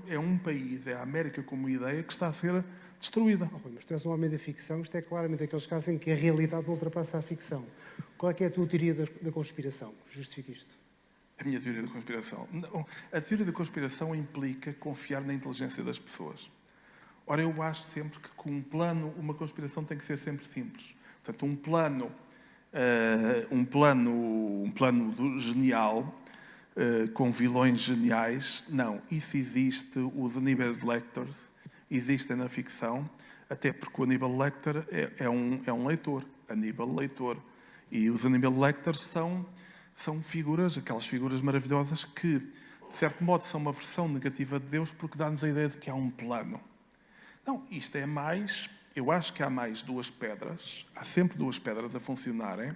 é um país, é a América como ideia, que está a ser destruída. Rui, mas tu és um homem da ficção, isto é claramente aqueles casos em que a realidade não ultrapassa a ficção. Qual é que é a tua teoria da conspiração? Justifica isto. A minha teoria da conspiração? Não, a teoria da conspiração implica confiar na inteligência das pessoas. Ora, eu acho sempre que com um plano, uma conspiração tem que ser sempre simples. Portanto, um plano genial, com vilões geniais, não. Isso existe, os Hannibal Lecters existem na ficção, até porque o Hannibal Lecter é um leitor, Hannibal leitor. E os Hannibal Lecters são figuras, aquelas figuras maravilhosas que, de certo modo, são uma versão negativa de Deus porque dá-nos a ideia de que há um plano. Não, isto é mais... Eu acho que há mais duas pedras, há sempre duas pedras a funcionarem,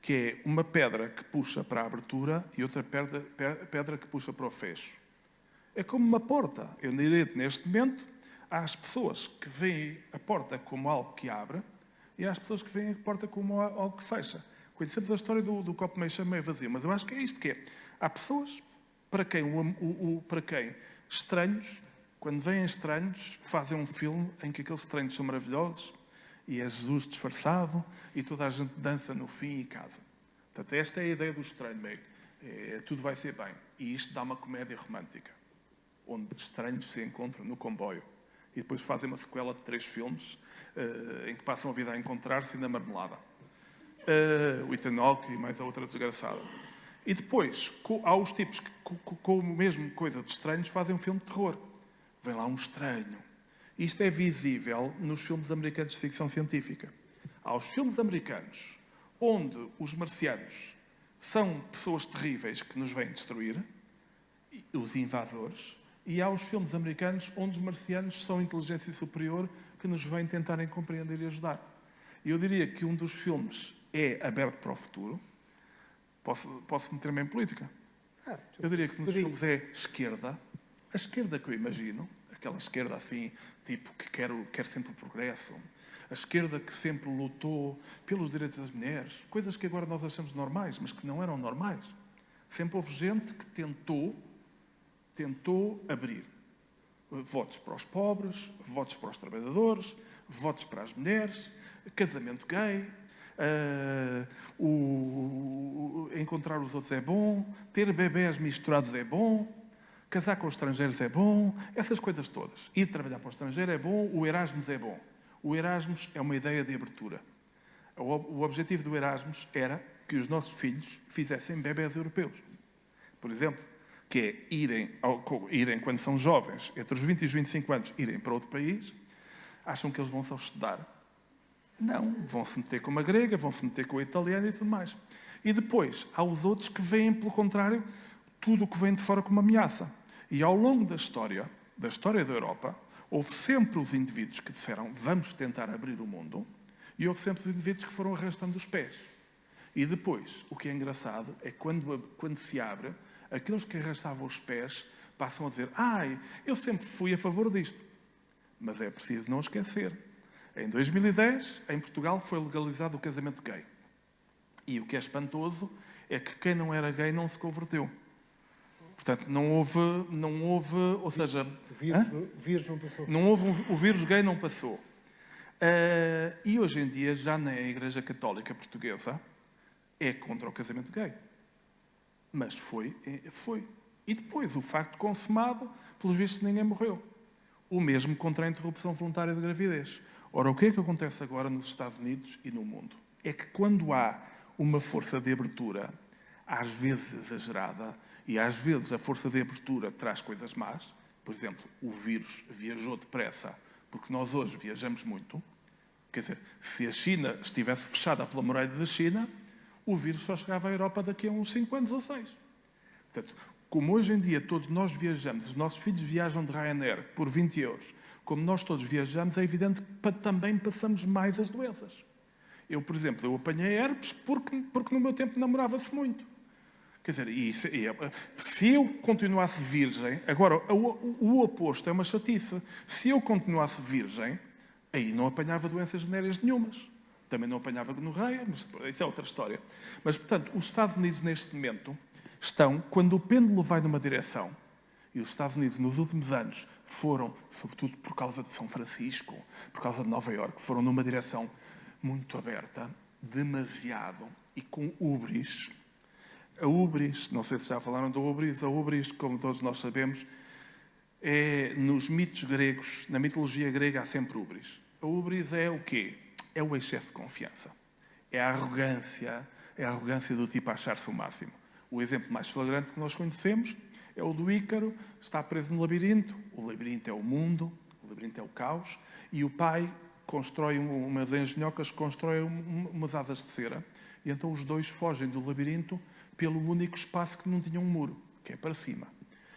que é uma pedra que puxa para a abertura e outra pedra que puxa para o fecho. É como uma porta. Eu diria que, neste momento, há as pessoas que veem a porta como algo que abre e há as pessoas que veem a porta como algo que fecha. Conhecemos a história do copo meio cheio, meio vazio, mas eu acho que é isto que é. Há pessoas para quem estranhos, quando vêm estranhos, fazem um filme em que aqueles estranhos são maravilhosos e é Jesus disfarçado e toda a gente dança no fim e casa. Portanto, esta é a ideia do estranho meio. Tudo vai ser bem. E isto dá uma comédia romântica, onde estranhos se encontram no comboio e depois fazem uma sequela de 3 filmes em que passam a vida a encontrar-se na marmelada. O Ethan Hawke e mais a outra desgraçada. E depois, há os tipos que, com a mesma coisa de estranhos, fazem um filme de terror. Vem lá um estranho. Isto é visível nos filmes americanos de ficção científica. Há os filmes americanos onde os marcianos são pessoas terríveis que nos vêm destruir, os invasores, e há os filmes americanos onde os marcianos são inteligência superior que nos vêm tentarem compreender e ajudar. E eu diria que um dos filmes é Aberto para o Futuro. Posso meter-me em política? Eu diria que um dos filmes é Esquerda. A esquerda que eu imagino, aquela esquerda assim, tipo, que quer sempre o progresso. A esquerda que sempre lutou pelos direitos das mulheres. Coisas que agora nós achamos normais, mas que não eram normais. Sempre houve gente que tentou abrir votos para os pobres, votos para os trabalhadores, votos para as mulheres, casamento gay, encontrar os outros é bom, ter bebés misturados é bom, casar com os estrangeiros é bom, essas coisas todas. Ir trabalhar para o estrangeiro é bom, o Erasmus é bom. O Erasmus é uma ideia de abertura. O objetivo do Erasmus era que os nossos filhos fizessem bebés europeus. Por exemplo, que é irem quando são jovens, entre os 20 e os 25 anos, irem para outro país, acham que eles vão só estudar. Não, vão-se meter com uma grega, vão-se meter com a italiana e tudo mais. E depois, há os outros que veem, pelo contrário, tudo o que vem de fora como ameaça. E ao longo da história da Europa, houve sempre os indivíduos que disseram vamos tentar abrir o mundo e houve sempre os indivíduos que foram arrastando os pés. E depois, o que é engraçado é que quando se abre, aqueles que arrastavam os pés passam a dizer eu sempre fui a favor disto. Mas é preciso não esquecer. Em 2010, em Portugal, foi legalizado o casamento gay. E o que é espantoso é que quem não era gay não se converteu. Portanto, não houve, ou seja... O vírus não passou. O vírus gay não passou. E hoje em dia, já nem a Igreja Católica Portuguesa é contra o casamento gay. Mas foi. E depois, o facto consumado, pelos vistos, ninguém morreu. O mesmo contra a interrupção voluntária de gravidez. Ora, o que é que acontece agora nos Estados Unidos e no mundo? É que quando há uma força de abertura, às vezes exagerada, e às vezes a força de abertura traz coisas más, por exemplo, o vírus viajou depressa, porque nós hoje viajamos muito. Quer dizer, se a China estivesse fechada pela muralha da China, o vírus só chegava à Europa daqui a uns 5 anos ou 6. Portanto, como hoje em dia todos nós viajamos, os nossos filhos viajam de Ryanair por 20 euros, como nós todos viajamos, é evidente que também passamos mais as doenças. Eu, por exemplo, apanhei herpes porque no meu tempo namorava-se muito. Quer dizer, se eu continuasse virgem, agora o oposto é uma chatice. Se eu continuasse virgem, aí não apanhava doenças venéreas nenhumas. Também não apanhava gonorreia, mas isso é outra história. Mas, portanto, os Estados Unidos neste momento estão, quando o pêndulo vai numa direção, e os Estados Unidos nos últimos anos foram, sobretudo por causa de São Francisco, por causa de Nova Iorque, foram numa direção muito aberta, demasiado, e com ubris. A ubris, não sei se já falaram do ubris, a ubris, como todos nós sabemos, é nos mitos gregos, na mitologia grega há sempre ubris. A ubris é o quê? É o excesso de confiança. É a arrogância do tipo achar-se o máximo. O exemplo mais flagrante que nós conhecemos é o do Ícaro, está preso no labirinto. O labirinto é o mundo, o labirinto é o caos, e o pai constrói umas engenhocas, constrói umas asas de cera, e então os dois fogem do labirinto pelo único espaço que não tinha um muro, que é para cima.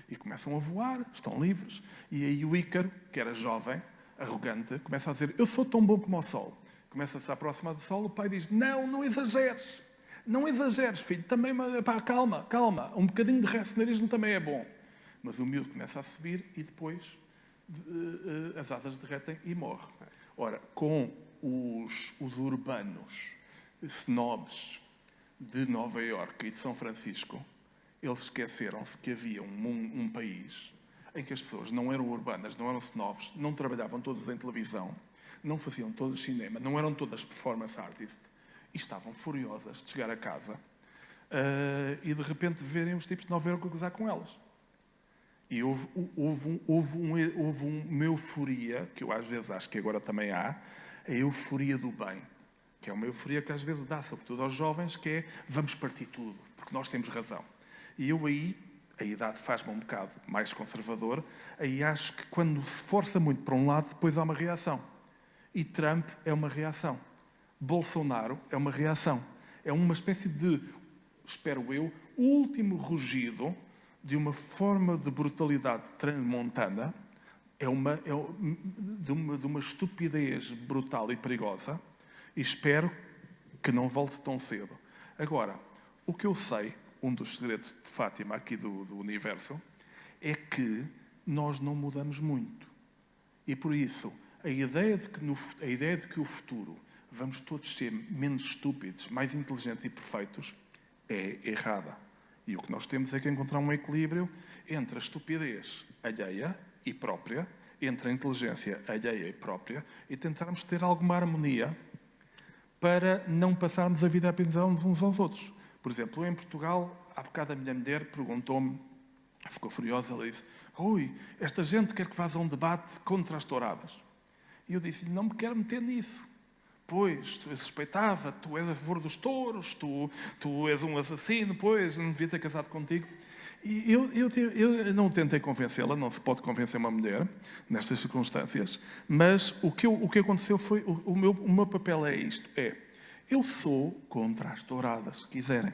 E começam a voar, estão livres, e aí o Ícaro, que era jovem, arrogante, começa a dizer: eu sou tão bom como o sol. Começa-se a aproximar do sol, o pai diz: não exageres. Não exageres, filho. Também, pá, calma. Um bocadinho de racionalismo também é bom. Mas o miúdo começa a subir e depois as asas derretem e morre. Ora, com os urbanos snobs de Nova Iorque e de São Francisco, eles esqueceram-se que havia um país em que as pessoas não eram urbanas, não eram snobs, não trabalhavam todas em televisão, não faziam todas cinema, não eram todas performance artists, e estavam furiosas de chegar a casa e de repente verem os tipos de Nova Iorque a gozar com elas. E houve uma euforia, que eu às vezes acho que agora também há, a euforia do bem, que é uma euforia que às vezes dá, sobretudo aos jovens, que é: vamos partir tudo, porque nós temos razão. E eu aí, a idade faz-me um bocado mais conservador, aí acho que quando se força muito para um lado, depois há uma reação. E Trump é uma reação. Bolsonaro é uma reação. É uma espécie de, espero eu, último rugido de uma forma de brutalidade transmontana, de uma estupidez brutal e perigosa, e espero que não volte tão cedo. Agora, o que eu sei, um dos segredos de Fátima aqui do universo, é que nós não mudamos muito. E por isso, a ideia de que o futuro vamos todos ser menos estúpidos, mais inteligentes e perfeitos, é errada. E o que nós temos é que encontrar um equilíbrio entre a estupidez alheia e própria, entre a inteligência alheia e própria, e tentarmos ter alguma harmonia para não passarmos a vida a pensar uns aos outros. Por exemplo, em Portugal, há bocado a minha mulher perguntou-me, ficou furiosa, ela disse: Rui, esta gente quer que vás a um debate contra as touradas. E eu disse-lhe: não me quero meter nisso. Pois, tu suspeitava, tu és a favor dos touros, tu és um assassino, pois, não devia ter casado contigo. E eu não tentei convencê-la, não se pode convencer uma mulher nestas circunstâncias, mas o que aconteceu foi, o meu papel é isto, eu sou contra as touradas, se quiserem,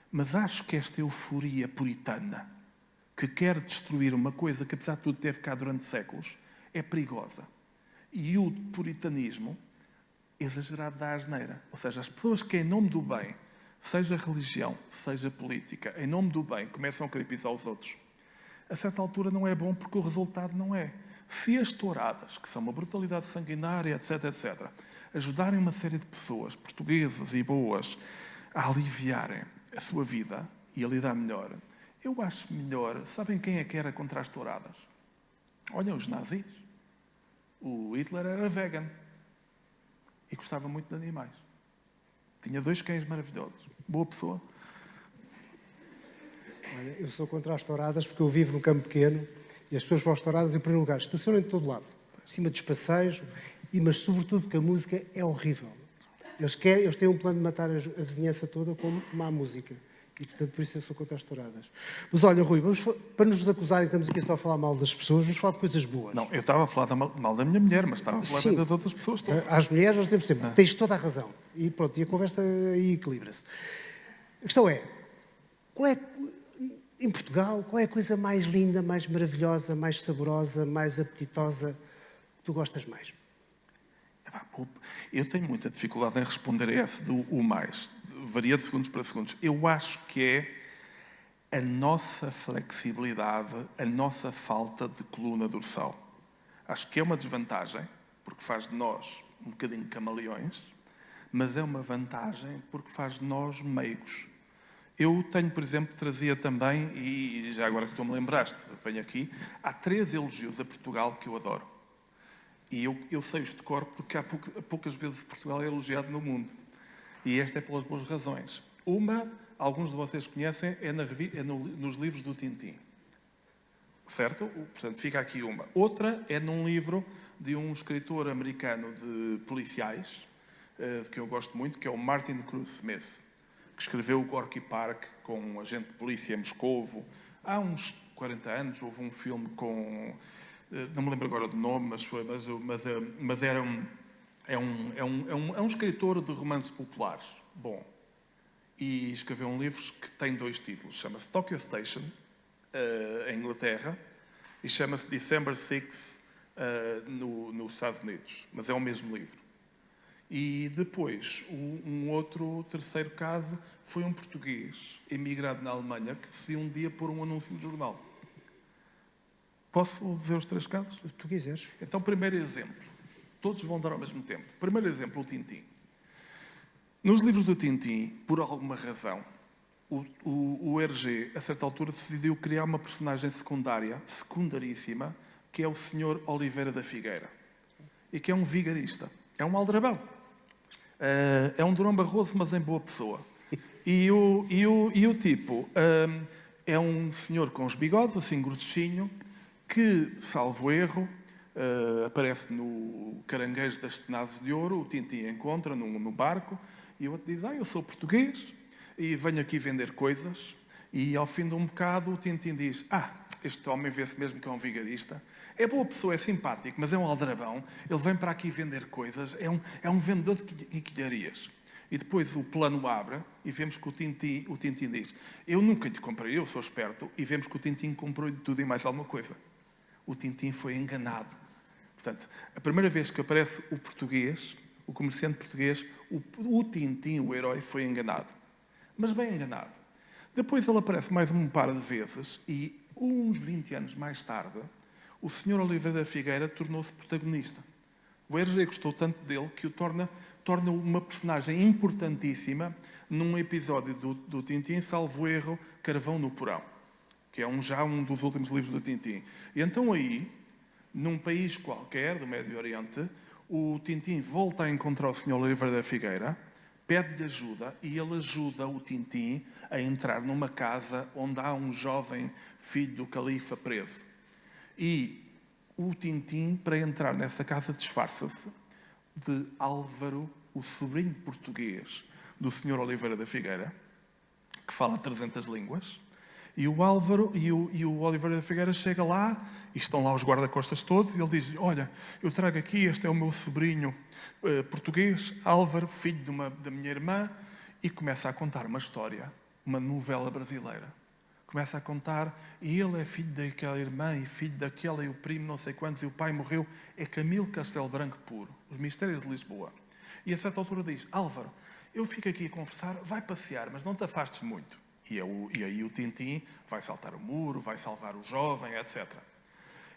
mas acho que esta euforia puritana, que quer destruir uma coisa que apesar de tudo teve cá durante séculos, é perigosa. E o puritanismo exagerado da asneira. Ou seja, as pessoas que em nome do bem, seja religião, seja política, em nome do bem, começam a querer pisar os outros, a certa altura não é bom porque o resultado não é. Se as touradas, que são uma brutalidade sanguinária, etc., ajudarem uma série de pessoas, portuguesas e boas, a aliviarem a sua vida e a lidar melhor, eu acho melhor. Sabem quem é que era contra as touradas? Olhem, os nazis. O Hitler era vegan e gostava muito de animais. Tinha 2 cães maravilhosos. Boa pessoa. Olha, eu sou contra as touradas porque eu vivo no campo pequeno e as pessoas vão às touradas em primeiro lugar. Estacionam de todo lado. Em cima dos passeios, mas sobretudo porque a música é horrível. Eles têm um plano de matar a vizinhança toda com má música. E, portanto, por isso eu sou contra as touradas. Mas olha, Rui, para nos acusarem que estamos aqui só a falar mal das pessoas, vamos falar de coisas boas. Não, eu estava a falar mal da minha mulher, mas estava a falar das outras pessoas todas. Às mulheres nós temos sempre, tens toda a razão. E pronto, e a conversa aí equilibra-se. A questão é, em Portugal, qual é a coisa mais linda, mais maravilhosa, mais saborosa, mais apetitosa que tu gostas mais? Eu tenho muita dificuldade em responder a esse do o mais. Varia de segundos para segundos. Eu acho que é a nossa flexibilidade, a nossa falta de coluna dorsal. Acho que é uma desvantagem, porque faz de nós um bocadinho camaleões, mas é uma vantagem porque faz de nós meigos. Eu tenho, por exemplo, trazia também, e já agora que tu me lembraste, venho aqui, há 3 elogios a Portugal que eu adoro. E eu sei-os de cor porque há poucas vezes Portugal é elogiado no mundo. E esta é pelas boas razões. Uma, alguns de vocês conhecem, é nos livros do Tintin. Certo? Portanto, fica aqui uma. Outra é num livro de um escritor americano de policiais, de que eu gosto muito, que é o Martin Cruz Smith, que escreveu o Gorky Park com um agente de polícia em Moscovo. Há uns 40 anos houve um filme com... não me lembro agora do nome, mas era um escritor de romances populares. Bom. E escreveu um livro que tem 2 títulos. Chama-se Tokyo Station, em Inglaterra, e chama-se December 6, nos Estados Unidos. Mas é o mesmo livro. E depois, um outro terceiro caso foi um português emigrado na Alemanha que decidiu um dia pôr um anúncio no jornal. Posso dizer os 3 casos? Se tu quiseres. Então, primeiro exemplo. Todos vão dar ao mesmo tempo. Primeiro exemplo, o Tintin. Nos livros do Tintin, por alguma razão, o Hergé, a certa altura, decidiu criar uma personagem secundaríssima, que é o Sr. Oliveira da Figueira. E que é um vigarista. É um aldrabão. É um Durão Barroso, mas em boa pessoa. E o tipo é um senhor com os bigodes, assim, gorduchinho, que, salvo erro, aparece no Caranguejo das Tenazes de Ouro, o Tintin encontra no barco, e o outro diz, eu sou português e venho aqui vender coisas. E ao fim de um bocado o Tintin diz, este homem vê-se mesmo que é um vigarista. É boa pessoa, é simpático, mas é um aldrabão. Ele vem para aqui vender coisas, é um vendedor de quilharias. E depois o plano abre e vemos que o Tintin diz, eu nunca lhe comprei, eu sou esperto, e vemos que o Tintin comprou-lhe tudo e mais alguma coisa. O Tintin foi enganado. Portanto, a primeira vez que aparece o português, o comerciante português, o Tintin, o herói, foi enganado. Mas bem enganado. Depois ele aparece mais um par de vezes e, uns 20 anos mais tarde, o Sr. Oliveira da Figueira tornou-se protagonista. O Hergé gostou tanto dele que o torna uma personagem importantíssima num episódio do Tintin, salvo erro, Carvão no Porão, que é já um dos últimos livros do Tintin. E então aí, num país qualquer do Médio Oriente, o Tintin volta a encontrar o Sr. Oliveira da Figueira, pede-lhe ajuda e ele ajuda o Tintin a entrar numa casa onde há um jovem filho do califa preso. E o Tintin, para entrar nessa casa, disfarça-se de Álvaro, o sobrinho português do Sr. Oliveira da Figueira, que fala 300 línguas. E o Álvaro e o Oliveira da Figueira chega lá, e estão lá os guarda-costas todos, e ele diz, olha, eu trago aqui, este é o meu sobrinho português, Álvaro, filho da minha irmã, e começa a contar uma história, uma novela brasileira. Começa a contar, e ele é filho daquela irmã, e filho daquela, e o primo não sei quantos, e o pai morreu. É Camilo Castelo Branco puro, Os Mistérios de Lisboa. E a certa altura diz, Álvaro, eu fico aqui a conversar, vai passear, mas não te afastes muito. E aí o Tintin vai saltar o muro, vai salvar o jovem, etc.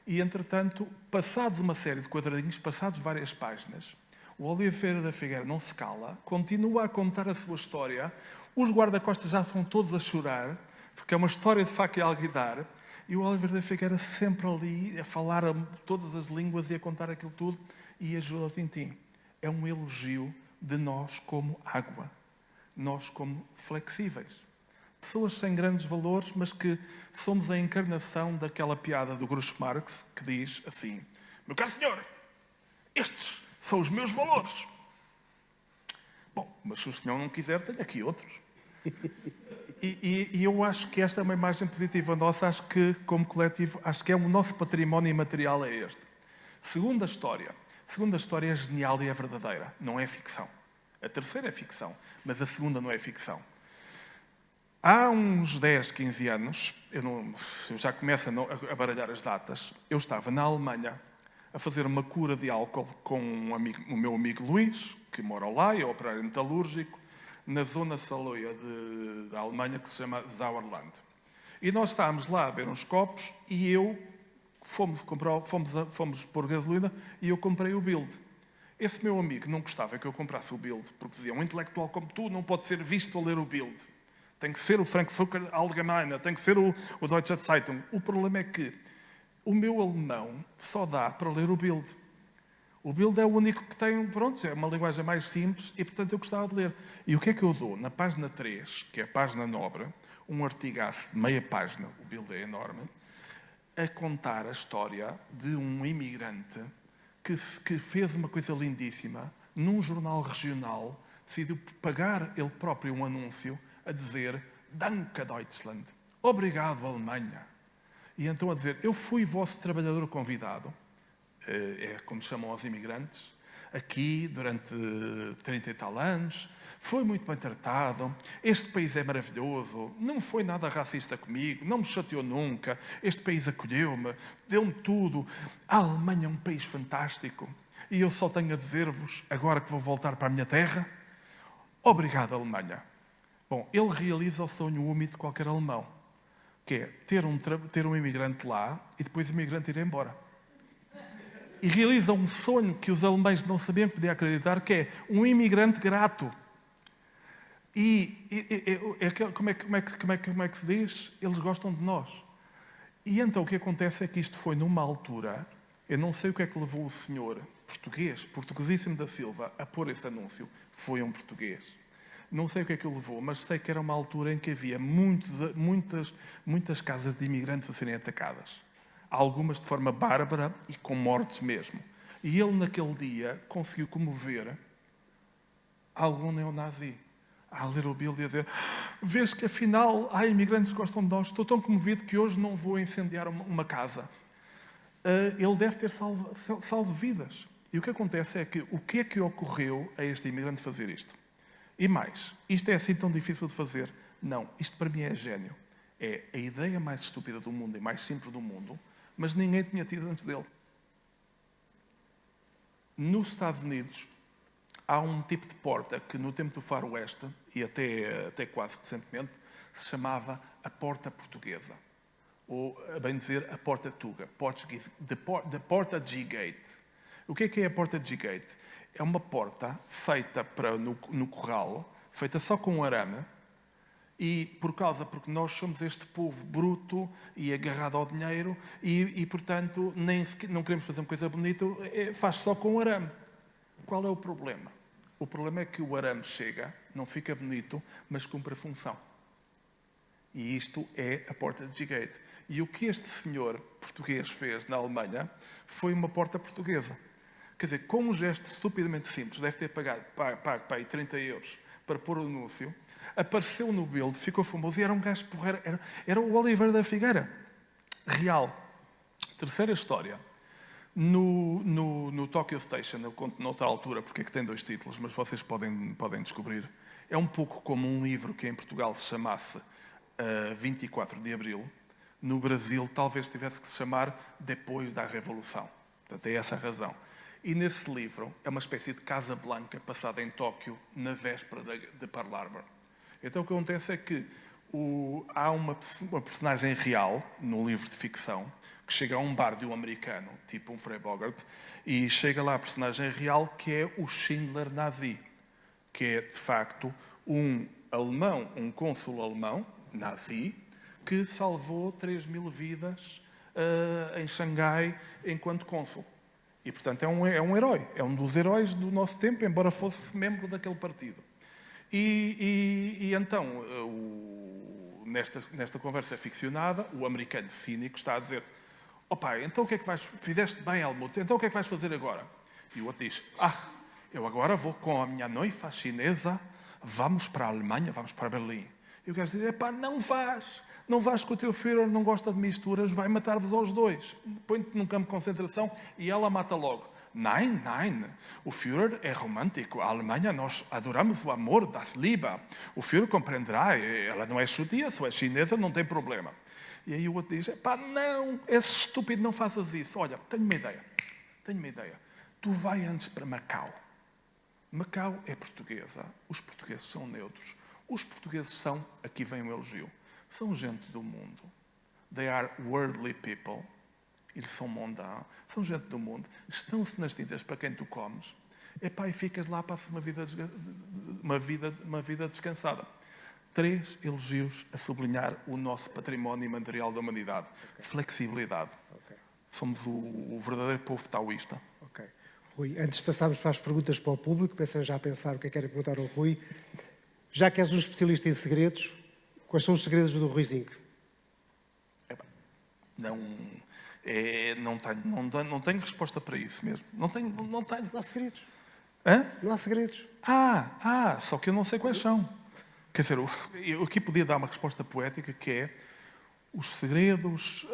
E, entretanto, passados uma série de quadradinhos, passados várias páginas, o Oliveira da Figueira não se cala, continua a contar a sua história, os guarda-costas já são todos a chorar, porque é uma história de faca e alguidar, e o Oliveira da Figueira sempre ali a falar todas as línguas e a contar aquilo tudo, e ajuda o Tintin. É um elogio de nós como água, nós como flexíveis. Pessoas sem grandes valores, mas que somos a encarnação daquela piada do Groucho Marx que diz assim, meu caro senhor, estes são os meus valores. Bom, mas se o senhor não quiser, tenho aqui outros. E eu acho que esta é uma imagem positiva nossa, acho que, como coletivo, acho que é o nosso património imaterial é este. Segunda história é genial e é verdadeira, não é ficção. A terceira é ficção, mas a segunda não é ficção. Há uns 10, 15 anos, eu já começo a baralhar as datas, eu estava na Alemanha a fazer uma cura de álcool com o meu amigo Luís, que mora lá, é operário metalúrgico, na zona saloia da Alemanha, que se chama Sauerland. E nós estávamos lá a beber uns copos e eu fomos pôr gasolina e eu comprei o Bild. Esse meu amigo não gostava que eu comprasse o Bild, porque dizia, um intelectual como tu não pode ser visto a ler o Bild. Tem que ser o Frankfurter Allgemeine, tem que ser o Deutsche Zeitung. O problema é que o meu alemão só dá para ler o Bild. O Bild é o único que tem, pronto, é uma linguagem mais simples e, portanto, eu gostava de ler. E o que é que eu dou? Na página 3, que é a página nobre, um artigaço de meia página, o Bild é enorme, a contar a história de um imigrante que fez uma coisa lindíssima, num jornal regional, decidiu pagar ele próprio um anúncio a dizer Danke Deutschland, obrigado Alemanha. E então a dizer, eu fui vosso trabalhador convidado, é como chamam aos imigrantes, aqui durante 30 e tal anos, foi muito bem tratado, este país é maravilhoso, não foi nada racista comigo, não me chateou nunca, este país acolheu-me, deu-me tudo. A Alemanha é um país fantástico e eu só tenho a dizer-vos, agora que vou voltar para a minha terra, obrigado Alemanha. Bom, ele realiza o sonho úmido de qualquer alemão, que é ter um imigrante lá e depois o imigrante ir embora. E realiza um sonho que os alemães não sabiam que podia acreditar, que é um imigrante grato. Como é que se diz? Eles gostam de nós. E então o que acontece é que isto foi numa altura, eu não sei o que é que levou o senhor portuguesíssimo da Silva, a pôr esse anúncio. Foi um português. Não sei o que é que o levou, mas sei que era uma altura em que havia muitas casas de imigrantes a serem atacadas. Algumas de forma bárbara e com mortes mesmo. E ele, naquele dia, conseguiu comover algum neonazi a ler o Bild e a dizer, vês que afinal há imigrantes que gostam de nós, estou tão comovido que hoje não vou incendiar uma casa. Ele deve ter salvo vidas. E o que acontece é que o que é que ocorreu a este imigrante fazer isto? E mais, isto é assim tão difícil de fazer? Não, isto para mim é gênio. É a ideia mais estúpida do mundo e mais simples do mundo, mas ninguém tinha tido antes dele. Nos Estados Unidos, há um tipo de porta que no tempo do Far West, e até quase recentemente, se chamava a porta portuguesa. Ou, a bem dizer, a porta Tuga, da porta G-Gate. O que é a porta G-Gate? É uma porta feita no corral, feita só com arame, e porque nós somos este povo bruto e agarrado ao dinheiro e portanto, não queremos fazer uma coisa bonita, faz só com arame. Qual é o problema? O problema é que o arame chega, não fica bonito, mas cumpre a função. E isto é a porta de G-Gate. E o que este senhor português fez na Alemanha foi uma porta portuguesa. Quer dizer, com um gesto estupidamente simples, deve ter pago para aí 30 euros para pôr o anúncio, apareceu no Bild, ficou famoso e era um gajo porreiro, era o Oliveira da Figueira. Real. Terceira história. No Tokyo Station, eu conto noutra altura porque é que tem 2 títulos, mas vocês podem descobrir. É um pouco como um livro que em Portugal se chamasse 24 de Abril. No Brasil talvez tivesse que se chamar Depois da Revolução. Portanto, é essa a razão. E nesse livro é uma espécie de Casa Blanca passada em Tóquio na véspera de Pearl Harbor. Então o que acontece é que há uma personagem real no livro de ficção que chega a um bar de um americano, tipo um Frei Bogart, e chega lá a personagem real que é o Schindler nazi, que é de facto um alemão, um cônsul alemão, nazi, que salvou 3.000 vidas em Xangai enquanto cônsul. E, portanto, é um herói. É um dos heróis do nosso tempo, embora fosse membro daquele partido. E então, nesta conversa ficcionada, o americano cínico está a dizer pai, então o que é que fizeste bem, Helmut, então o que é que vais fazer agora? E o outro diz, eu agora vou com a minha noiva chinesa, vamos para a Alemanha, vamos para Berlim. E o gajo diz, não vais que o teu Führer não gosta de misturas, vai matar-vos aos dois. Põe-te num campo de concentração e ela mata logo. Nein, o Führer é romântico. A Alemanha, nós adoramos o amor, das Liebe. O Führer compreenderá, ela não é judia, só é chinesa, não tem problema. E aí o outro diz, não, és estúpido, não faças isso. Olha, tenho uma ideia. Tu vai antes para Macau. Macau é portuguesa, os portugueses são neutros. Os portugueses aqui vem um elogio, são gente do mundo. They are worldly people. Eles são mundãos, são gente do mundo. Estão-se nas tintas para quem tu comes. Epá, e ficas lá, passa uma vida descansada. 3 elogios a sublinhar o nosso património imaterial da humanidade. Flexibilidade. Somos o verdadeiro povo taoísta. Ok. Rui, antes de passarmos para as perguntas para o público, pensem já a pensar o que é que querem perguntar ao Rui. Já que és um especialista em segredos, quais são os segredos do Ruizinho? Não tenho resposta para isso mesmo. Não tenho. Não há segredos. Hã? Não há segredos. Só que eu não sei quais são. Quer dizer, eu aqui podia dar uma resposta poética que é os segredos,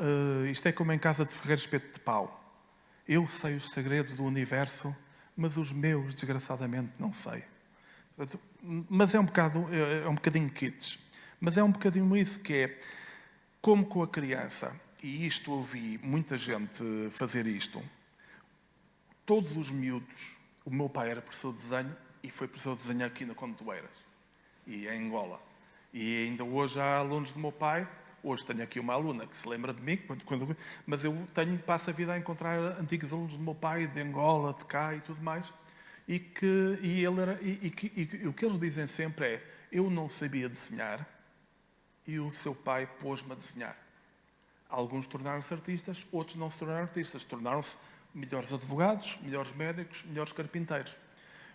isto é como em casa de Ferreiro Espeto de Pau. Eu sei os segredos do universo, mas os meus, desgraçadamente, não sei. Mas é um bocadinho kitsch. Mas é um bocadinho isso que é, como com a criança, e isto ouvi muita gente fazer isto, todos os miúdos, o meu pai era professor de desenho e foi professor de desenho aqui na Conde de Oeiras e em Angola. E ainda hoje há alunos do meu pai. Hoje tenho aqui uma aluna que se lembra de mim, mas eu passo a vida a encontrar antigos alunos do meu pai, de Angola, de cá e tudo mais. E o que eles dizem sempre é: eu não sabia desenhar e o seu pai pôs-me a desenhar. Alguns tornaram-se artistas, outros não se tornaram artistas. Tornaram-se melhores advogados, melhores médicos, melhores carpinteiros.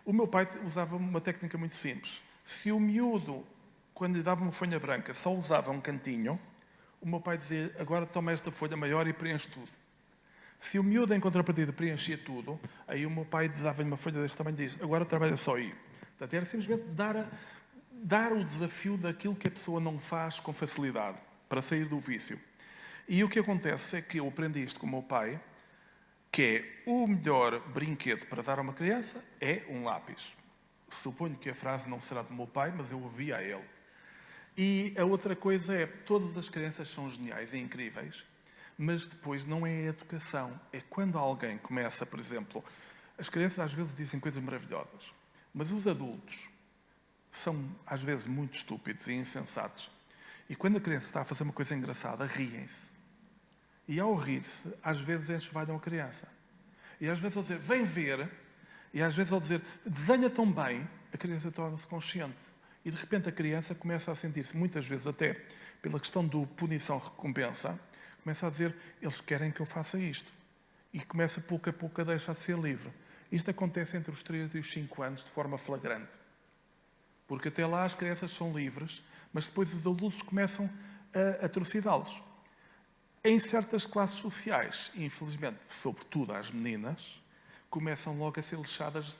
O meu pai usava uma técnica muito simples. Se o miúdo, quando lhe dava uma folha branca, só usava um cantinho, o meu pai dizia: agora toma esta folha maior e preenche tudo. Se o miúdo, em contrapartida, preenchia tudo, aí o meu pai dava-lhe uma folha deste tamanho e disse: agora trabalha só aí. Portanto, era simplesmente dar o desafio daquilo que a pessoa não faz com facilidade, para sair do vício. E o que acontece é que eu aprendi isto com o meu pai, que é o melhor brinquedo para dar a uma criança é um lápis. Suponho que a frase não será do meu pai, mas eu ouvi a ele. E a outra coisa é, todas as crianças são geniais e incríveis, mas depois não é a educação. É quando alguém começa, por exemplo, as crianças às vezes dizem coisas maravilhosas, mas os adultos são às vezes muito estúpidos e insensatos. E quando a criança está a fazer uma coisa engraçada, riem-se. E ao rir-se, às vezes enxovalham a criança. E às vezes ao dizer, vem ver, e às vezes ao dizer, desenha tão bem, a criança torna-se consciente. E de repente a criança começa a sentir-se, muitas vezes até pela questão do punição-recompensa, começa a dizer, eles querem que eu faça isto. E começa pouco a pouco a deixar de ser livre. Isto acontece entre os 3 e os 5 anos de forma flagrante. Porque até lá as crianças são livres, mas depois os adultos começam a atrocidá-los. Em certas classes sociais, infelizmente, sobretudo as meninas, começam logo a ser lixadas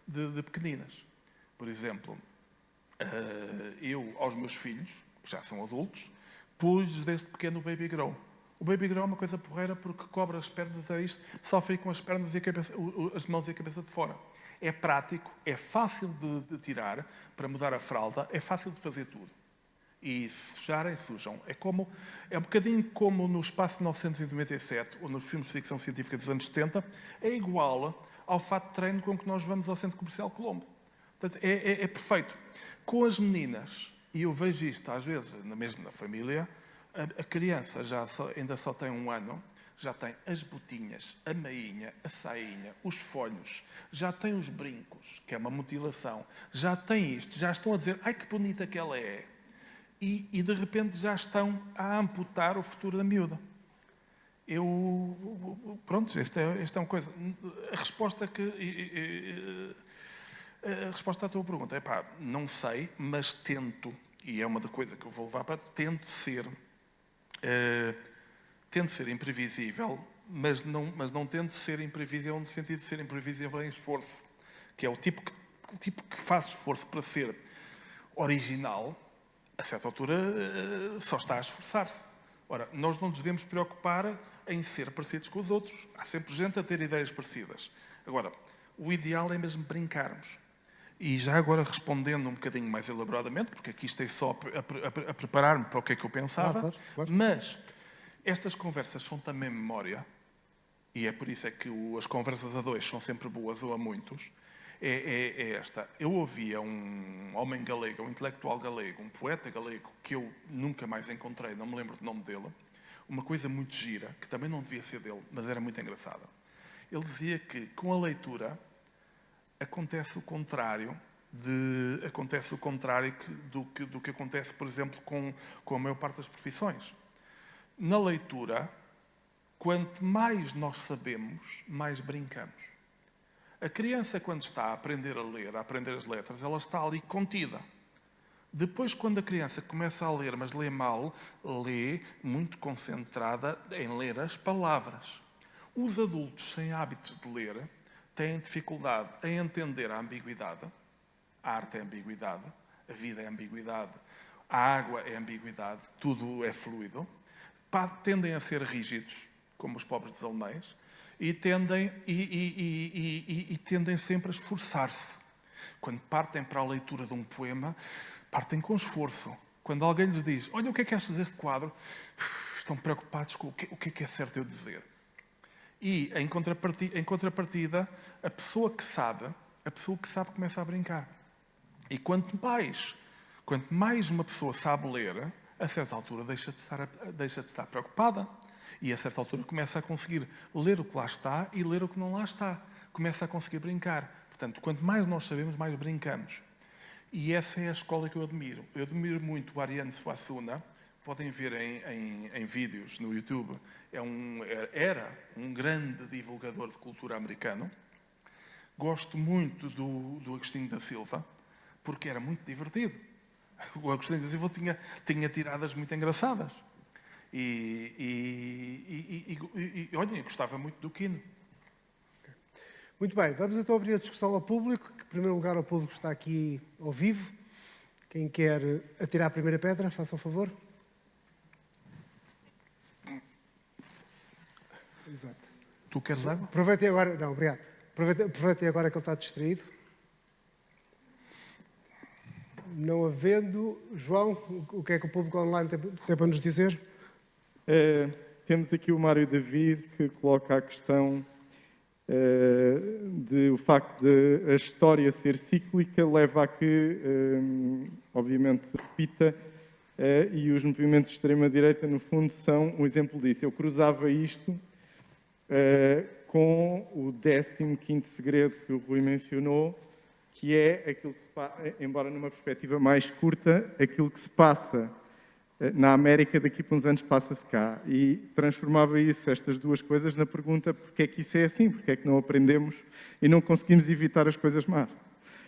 de pequeninas. Por exemplo, eu, aos meus filhos, que já são adultos, pus desde pequeno o Baby Grow. O Baby Grow é uma coisa porreira porque cobre as pernas, é isto, só fica com as pernas e a cabeça, as mãos e a cabeça de fora. É prático, é fácil de tirar, para mudar a fralda, é fácil de fazer tudo. E se sujarem, sujam. É um bocadinho como no Espaço 997, ou nos filmes de ficção científica dos anos 70, é igual ao fato de treino com que nós vamos ao Centro Comercial Colombo. Portanto, é perfeito. Com as meninas, e eu vejo isto às vezes, mesmo na família, a criança ainda só tem 1 ano, já tem as botinhas, a meinha, a sainha, os folhos, já tem os brincos, que é uma mutilação, já tem isto, já estão a dizer, ai que bonita que ela é. E de repente já estão a amputar o futuro da miúda. Pronto, esta é uma coisa. A resposta à tua pergunta é não sei, mas tento, e é uma da coisa que eu vou levar para, tento ser imprevisível, mas não tento ser imprevisível no sentido de ser imprevisível em esforço, que é o tipo que faz esforço para ser original, a certa altura só está a esforçar-se. Ora, nós não nos devemos preocupar em ser parecidos com os outros. Há sempre gente a ter ideias parecidas. Agora, o ideal é mesmo brincarmos. E já agora respondendo um bocadinho mais elaboradamente, porque aqui estou só a preparar-me para o que é que eu pensava, claro. Mas estas conversas são também memória, e é por isso é que as conversas a 2 são sempre boas ou a muitos, é esta. Eu ouvia um homem galego, um intelectual galego, um poeta galego, que eu nunca mais encontrei, não me lembro do nome dele, uma coisa muito gira, que também não devia ser dele, mas era muito engraçada. Ele dizia que, com a leitura, acontece o contrário do que acontece, por exemplo, com a maior parte das profissões. Na leitura, quanto mais nós sabemos, mais brincamos. A criança, quando está a aprender a ler, a aprender as letras, ela está ali contida. Depois, quando a criança começa a ler, mas lê mal, lê muito concentrada em ler as palavras. Os adultos sem hábitos de ler têm dificuldade em entender a ambiguidade. A arte é ambiguidade, a vida é ambiguidade, a água é ambiguidade, tudo é fluido. Tendem a ser rígidos, como os pobres dos alemães, e tendem sempre a esforçar-se. Quando partem para a leitura de um poema, partem com esforço. Quando alguém lhes diz, olha, o que é que achas deste quadro? Estão preocupados com o que é certo eu dizer. E, em contrapartida, a pessoa que sabe começa a brincar. E quanto mais uma pessoa sabe ler, a certa altura deixa de estar preocupada. E a certa altura começa a conseguir ler o que lá está e ler o que não lá está. Começa a conseguir brincar. Portanto, quanto mais nós sabemos, mais brincamos. E essa é a escola que eu admiro. Eu admiro muito o Ariano Suassuna. Podem ver em vídeos no YouTube. Era um grande divulgador de cultura americano. Gosto muito do Agostinho da Silva, porque era muito divertido. O Agostinho da Silva tinha tiradas muito engraçadas. Olhem, gostava muito do Quino. Muito bem, vamos então abrir a discussão ao público, que em primeiro lugar o público está aqui ao vivo. Quem quer atirar a primeira pedra, faça o favor. Exato. Tu queres água? Aproveitem agora, não, obrigado. Aproveitem agora que ele está distraído. Não havendo, João, o que é que o público online tem para nos dizer? Temos aqui o Mário David, que coloca a questão de o facto de a história ser cíclica leva a que, obviamente, se repita, e os movimentos de extrema-direita, no fundo, são um exemplo disso. Eu cruzava isto com o 15º segredo que o Rui mencionou, que é aquilo que se passa, embora numa perspectiva mais curta, aquilo que se passa na América daqui para uns anos passa-se cá. E transformava estas duas coisas na pergunta porque é que isso é assim, porque é que não aprendemos e não conseguimos evitar as coisas más.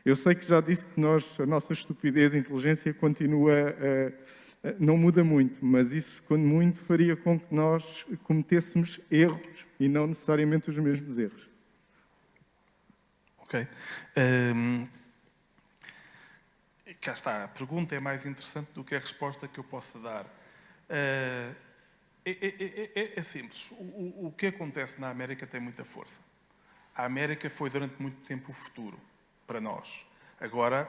Eu sei que já disse que a nossa estupidez e inteligência continua, não muda muito, mas isso, quando muito, faria com que nós cometêssemos erros e não necessariamente os mesmos erros. Ok. Cá está. A pergunta é mais interessante do que a resposta que eu possa dar. É simples. O que acontece na América tem muita força. A América foi durante muito tempo o futuro para nós. Agora,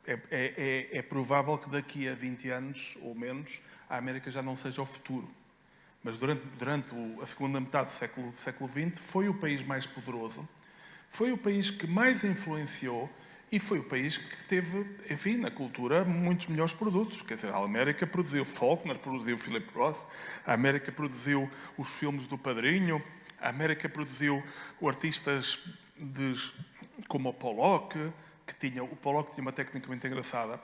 é provável que daqui a 20 anos ou menos a América já não seja o futuro. Mas durante a segunda metade do século XX foi o país mais poderoso, foi o país que mais influenciou e foi o país que teve, enfim, na cultura, muitos melhores produtos. Quer dizer, a América produziu Faulkner, produziu Philip Roth, a América produziu os filmes do Padrinho, a América produziu artistas como o Pollock, o Pollock tinha uma técnica muito engraçada,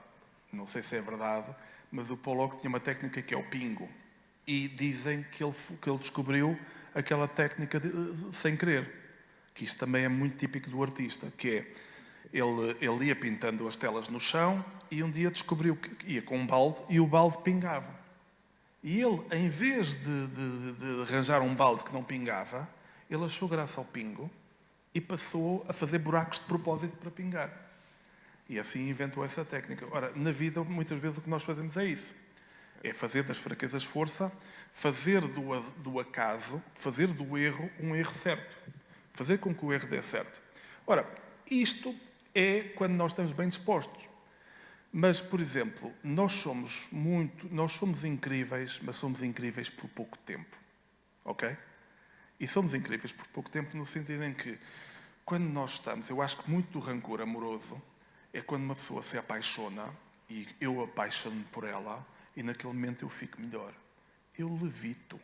não sei se é verdade, mas o Pollock tinha uma técnica que é o pingo. E dizem que ele descobriu aquela técnica sem querer. Que isto também é muito típico do artista, que é, ele ia pintando as telas no chão e um dia descobriu que ia com um balde e o balde pingava. E ele, em vez de arranjar um balde que não pingava, ele achou graça ao pingo e passou a fazer buracos de propósito para pingar. E assim inventou essa técnica. Ora, na vida, muitas vezes o que nós fazemos é isso. É fazer das fraquezas força, fazer do acaso, fazer do erro um erro certo. Fazer com que o erro dê certo. Ora, isto é quando nós estamos bem dispostos. Mas, por exemplo, nós somos incríveis, mas somos incríveis por pouco tempo. Ok? E somos incríveis por pouco tempo no sentido em que, quando nós estamos, eu acho que muito do rancor amoroso é quando uma pessoa se apaixona e eu apaixono-me por ela e naquele momento eu fico melhor. Eu levito.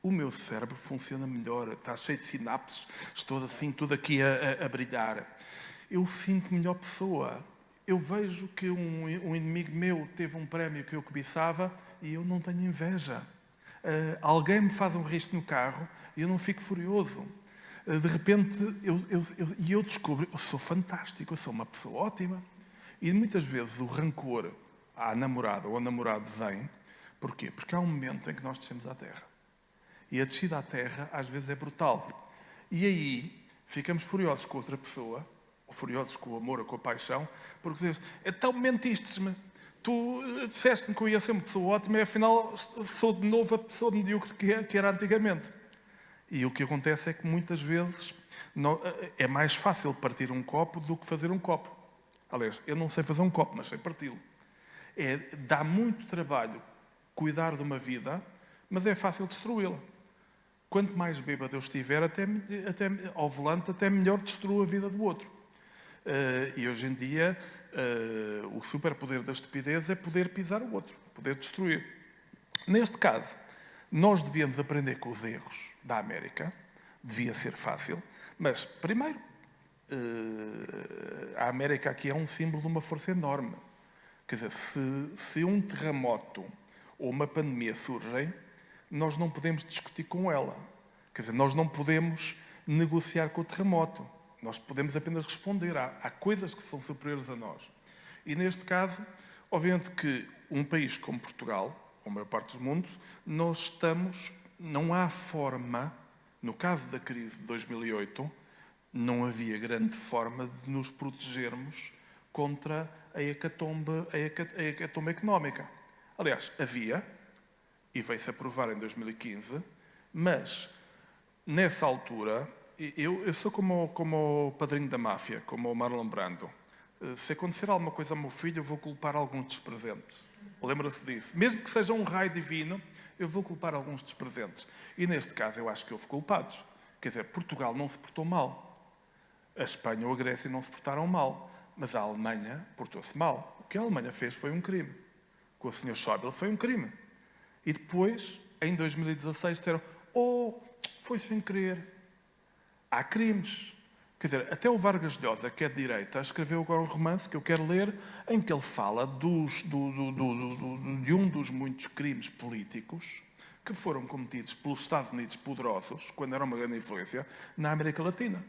O meu cérebro funciona melhor, está cheio de sinapses, estou assim, tudo aqui a brilhar. Eu sinto melhor pessoa. Eu vejo que um inimigo meu teve um prémio que eu cobiçava e eu não tenho inveja. Alguém me faz um risco no carro e eu não fico furioso. De repente, eu descubro, eu sou fantástico, eu sou uma pessoa ótima. E muitas vezes o rancor à namorada ou ao namorado vem. Porquê? Porque há um momento em que nós descemos à terra. E a descida à terra, às vezes, é brutal. E aí, ficamos furiosos com outra pessoa, ou furiosos com o amor ou com a paixão, porque dizes, então mentiste-me. Tu disseste-me que eu ia ser uma pessoa ótima e, afinal, sou de novo a pessoa medíocre que era antigamente. E o que acontece é que, muitas vezes, é mais fácil partir um copo do que fazer um copo. Aliás, eu não sei fazer um copo, mas sei parti-lo. Dá muito trabalho cuidar de uma vida, mas é fácil destruí-la. Quanto mais bêbado eu estiver, até ao volante, até melhor destruo a vida do outro. E hoje em dia, o superpoder da estupidez é poder pisar o outro, poder destruir. Neste caso, nós devíamos aprender com os erros da América, devia ser fácil, mas, primeiro, a América aqui é um símbolo de uma força enorme. Quer dizer, se um terremoto ou uma pandemia surgem, nós não podemos discutir com ela. Quer dizer, nós não podemos negociar com o terremoto. Nós podemos apenas responder. Há coisas que são superiores a nós. E neste caso, obviamente que um país como Portugal, ou a maior parte dos mundos, não há forma, no caso da crise de 2008, não havia grande forma de nos protegermos contra a hecatombe económica. Aliás, havia, e veio-se a provar em 2015, mas, nessa altura, eu sou como o padrinho da máfia, como o Marlon Brando. Se acontecer alguma coisa ao meu filho, eu vou culpar alguns despresentes. Lembra-se disso. Mesmo que seja um raio divino, eu vou culpar alguns despresentes. E, neste caso, eu acho que houve culpados. Quer dizer, Portugal não se portou mal. A Espanha ou a Grécia não se portaram mal. Mas a Alemanha portou-se mal. O que a Alemanha fez foi um crime. Com o Sr. Schäuble foi um crime. E depois, em 2016, disseram, foi sem querer. Há crimes. Quer dizer, até o Vargas Llosa, que é de direita, escreveu agora um romance que eu quero ler, em que ele fala de um dos muitos crimes políticos que foram cometidos pelos Estados Unidos poderosos, quando eram uma grande influência, na América Latina.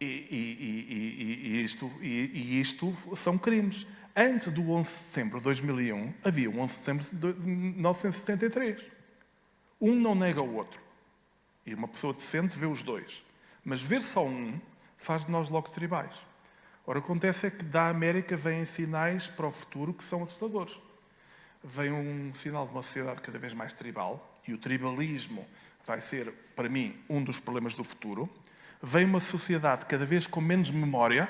E isto são crimes. Antes do 11 de setembro de 2001, havia um 11 de setembro de 1973. Um não nega o outro. E uma pessoa decente vê os dois. Mas ver só um faz de nós logo tribais. Ora, o que acontece é que da América vêm sinais para o futuro que são assustadores. Vem um sinal de uma sociedade cada vez mais tribal, e o tribalismo vai ser, para mim, um dos problemas do futuro. Vem uma sociedade cada vez com menos memória,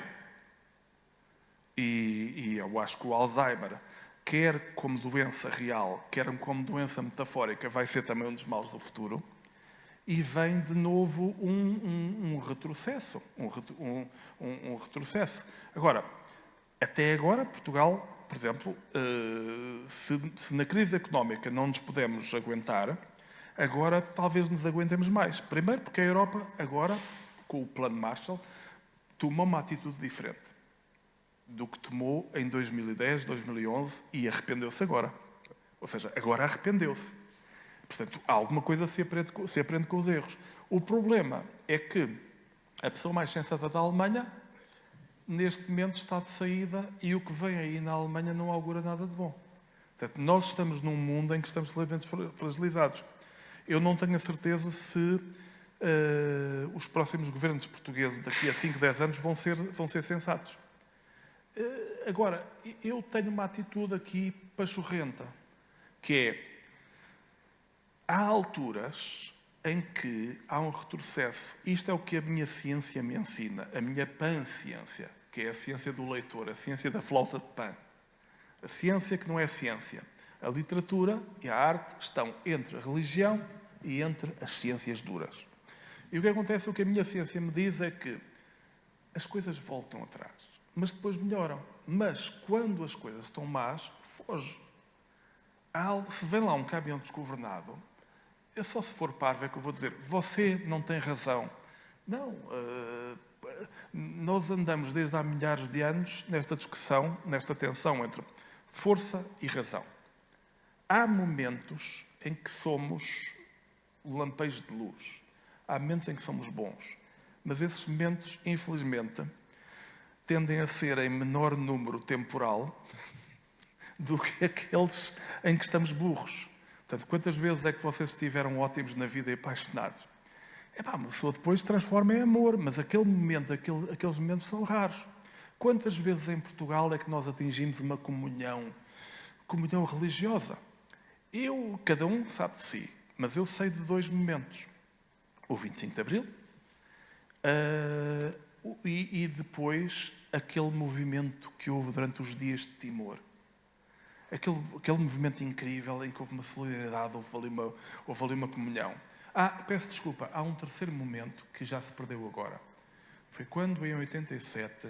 e eu acho que o Alzheimer, quer como doença real, quer como doença metafórica, vai ser também um dos males do futuro. E vem de novo um retrocesso. Um retrocesso. Agora, até agora, Portugal, por exemplo, se na crise económica não nos podemos aguentar, agora talvez nos aguentemos mais. Primeiro porque a Europa, agora, com o Plano Marshall, toma uma atitude diferente do que tomou em 2010, 2011 e arrependeu-se agora. Ou seja, agora arrependeu-se. Portanto, alguma coisa se aprende com os erros. O problema é que a pessoa mais sensata da Alemanha, neste momento, está de saída e o que vem aí na Alemanha não augura nada de bom. Portanto, nós estamos num mundo em que estamos levemente fragilizados. Eu não tenho a certeza se os próximos governos portugueses, daqui a 5, 10 anos, vão ser sensatos. Agora, eu tenho uma atitude aqui pachorrenta, que é, há alturas em que há um retrocesso. Isto é o que a minha ciência me ensina, a minha panciência, que é a ciência do leitor, a ciência da flauta de Pan. A ciência que não é ciência. A literatura e a arte estão entre a religião e entre as ciências duras. E o que acontece, o que a minha ciência me diz é que as coisas voltam atrás, mas depois melhoram. Mas quando as coisas estão más, foge. Se vem lá um caminhão desgovernado, eu só se for parvo é que eu vou dizer, você não tem razão. Não, nós andamos desde há milhares de anos nesta discussão, nesta tensão entre força e razão. Há momentos em que somos lampejos de luz. Há momentos em que somos bons. Mas esses momentos, infelizmente, tendem a ser em menor número temporal do que aqueles em que estamos burros. Portanto, quantas vezes é que vocês estiveram ótimos na vida e apaixonados? Uma pessoa depois transforma em amor, mas aquele momento, aqueles momentos são raros. Quantas vezes em Portugal é que nós atingimos uma comunhão religiosa? Cada um sabe de si, mas eu sei de 2 momentos. O 25 de Abril e depois aquele movimento que houve durante os dias de Timor. Aquele movimento incrível em que houve uma solidariedade, houve ali uma comunhão. Peço desculpa, há um terceiro momento que já se perdeu agora. Foi quando, em 87,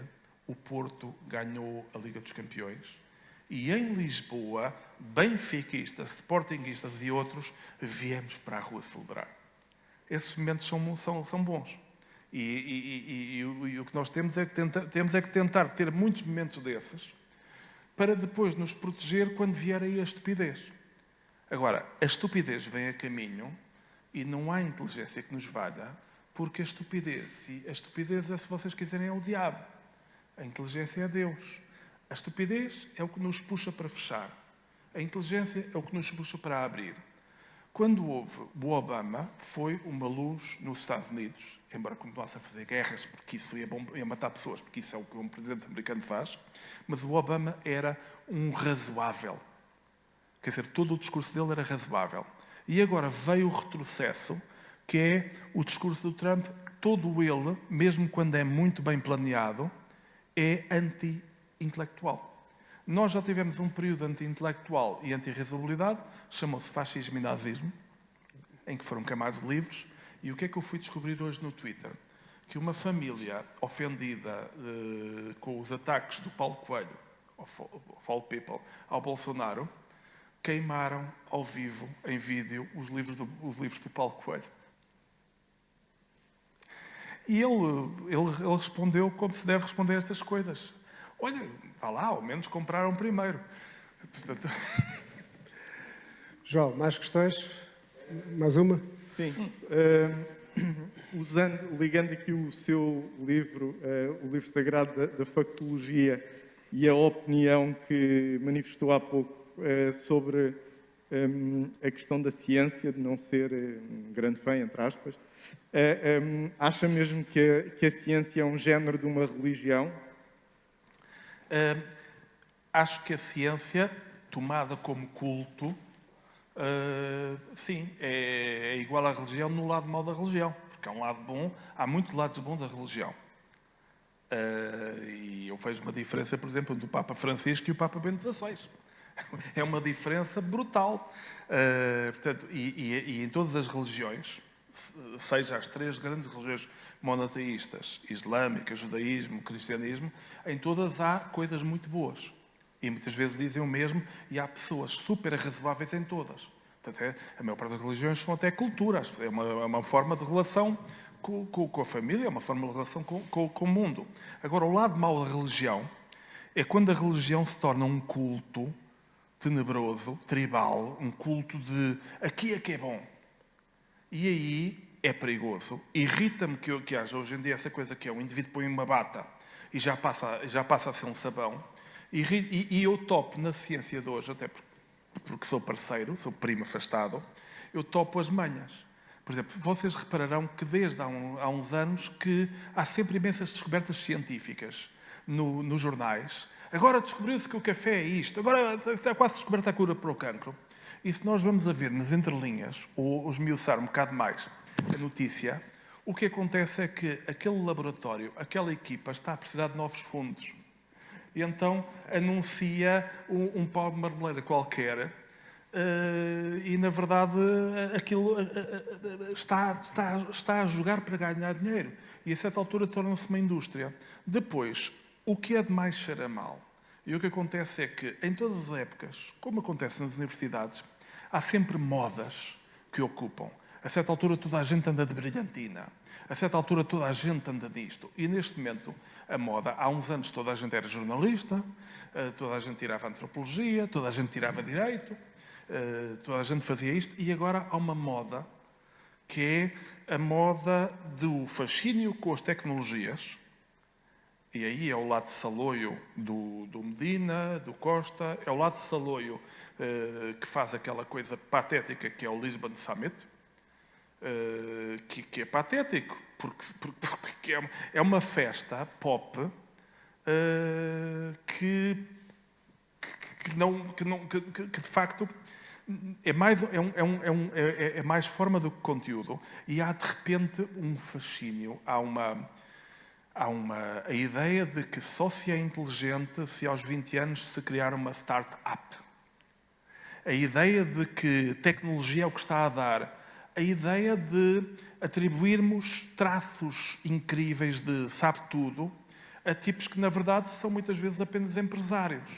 o Porto ganhou a Liga dos Campeões e, em Lisboa, benfiquistas, sportinguistas e outros, viemos para a rua celebrar. Esses momentos são bons. E o que nós temos é que tentar ter muitos momentos desses para depois nos proteger quando vier aí a estupidez. Agora, a estupidez vem a caminho e não há inteligência que nos valha, porque a estupidez é, se vocês quiserem, é o diabo. A inteligência é Deus. A estupidez é o que nos puxa para fechar. A inteligência é o que nos puxa para abrir. Quando houve o Obama, foi uma luz nos Estados Unidos, embora continuasse a fazer guerras, porque isso ia matar pessoas, porque isso é o que um presidente americano faz, mas o Obama era um razoável. Quer dizer, todo o discurso dele era razoável. E agora veio o retrocesso, que é o discurso do Trump, todo ele, mesmo quando é muito bem planeado, é anti-intelectual. Nós já tivemos um período anti-intelectual e anti-razoabilidade, chamou-se fascismo e nazismo, em que foram queimados livros. E o que é que eu fui descobrir hoje no Twitter? Que uma família ofendida com os ataques do Paulo Coelho, of all people, ao Bolsonaro, queimaram ao vivo, em vídeo, os livros do Paulo Coelho. E ele respondeu como se deve responder a estas coisas. Olha, vá lá, ao menos compraram primeiro. Portanto... João, mais questões? Mais uma? Sim. Ligando aqui o seu livro, o livro sagrado da factologia, e a opinião que manifestou há pouco sobre a questão da ciência, de não ser um grande fã, entre aspas, acha mesmo que a ciência é um género de uma religião? Acho que a ciência, tomada como culto, sim, é igual à religião no lado mau da religião. Porque há um lado bom, há muitos lados bons da religião. E eu vejo uma diferença, por exemplo, entre o Papa Francisco e o Papa Bento XVI. É uma diferença brutal. Portanto, e em todas as religiões, seja as 3 grandes religiões monoteístas, islâmica, judaísmo, cristianismo, em todas há coisas muito boas. E muitas vezes dizem o mesmo, e há pessoas super razoáveis em todas. Portanto, a maior parte das religiões são até culturas. É uma forma de relação com a família, é uma forma de relação com o mundo. Agora, o lado mau da religião é quando a religião se torna um culto tenebroso, tribal, um culto de aqui é que é bom. E aí é perigoso. Irrita-me que haja hoje em dia essa coisa que é um indivíduo põe uma bata e já passa a ser um sabão. E eu topo na ciência de hoje, até porque sou parceiro, sou primo afastado, eu topo as manhas. Por exemplo, vocês repararão que desde há uns anos que há sempre imensas descobertas científicas nos jornais. Agora descobriu-se que o café é isto, agora está quase descoberta a cura para o cancro. E se nós vamos a ver nas entrelinhas, ou esmiuçar um bocado mais a notícia, o que acontece é que aquele laboratório, aquela equipa está a precisar de novos fundos. E então anuncia um pau de marmeleira qualquer e, na verdade, aquilo está a jogar para ganhar dinheiro. E, a certa altura, torna-se uma indústria. Depois, o que é de mais cheira mal? E o que acontece é que, em todas as épocas, como acontece nas universidades, há sempre modas que ocupam. A certa altura, toda a gente anda de brilhantina. A certa altura, toda a gente anda disto. E, neste momento, a moda, há uns anos, toda a gente era jornalista, toda a gente tirava antropologia, toda a gente tirava direito, toda a gente fazia isto. E agora há uma moda que é a moda do fascínio com as tecnologias. E aí é o lado saloio do Medina, do Costa, é o lado saloio que faz aquela coisa patética que é o Lisbon Summit, que é patético, porque é uma festa pop que de facto é mais forma do que conteúdo, e há de repente um fascínio, a ideia de que só se é inteligente se aos 20 anos se criar uma start-up. A ideia de que tecnologia é o que está a dar. A ideia de atribuirmos traços incríveis de sabe-tudo a tipos que, na verdade, são muitas vezes apenas empresários.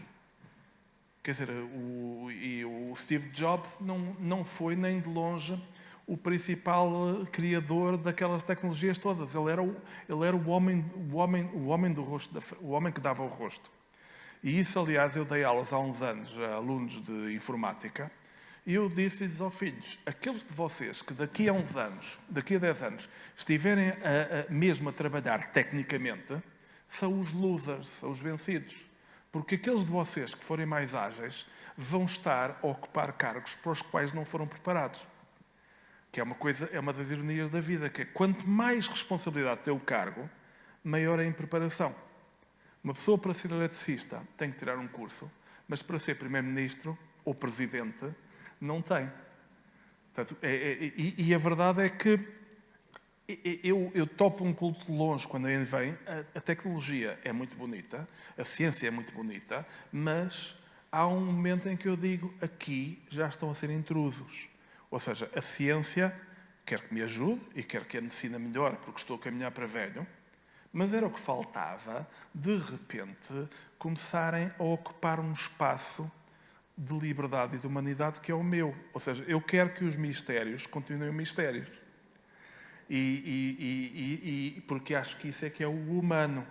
Quer dizer, o Steve Jobs não foi nem de longe o principal criador daquelas tecnologias todas. Ele era o homem do rosto, o homem que dava o rosto. E isso, aliás, eu dei aulas há uns anos a alunos de informática, e eu disse-lhes aos filhos: aqueles de vocês que daqui a uns anos, daqui a 10 anos, estiverem mesmo a trabalhar tecnicamente, são os losers, são os vencidos. Porque aqueles de vocês que forem mais ágeis vão estar a ocupar cargos para os quais não foram preparados. Que é uma das ironias da vida, que é quanto mais responsabilidade tem o cargo, maior é a impreparação. Uma pessoa, para ser eletricista, tem que tirar um curso, mas para ser primeiro-ministro ou presidente, não tem. Portanto, e a verdade é que eu topo um culto de longe quando ele vem. A tecnologia é muito bonita, a ciência é muito bonita, mas há um momento em que eu digo: aqui já estão a ser intrusos. Ou seja, a ciência quer que me ajude e quer que a medicina melhore, porque estou a caminhar para velho, mas era o que faltava, de repente, começarem a ocupar um espaço de liberdade e de humanidade que é o meu. Ou seja, eu quero que os mistérios continuem mistérios. Porque acho que isso é que é o humano.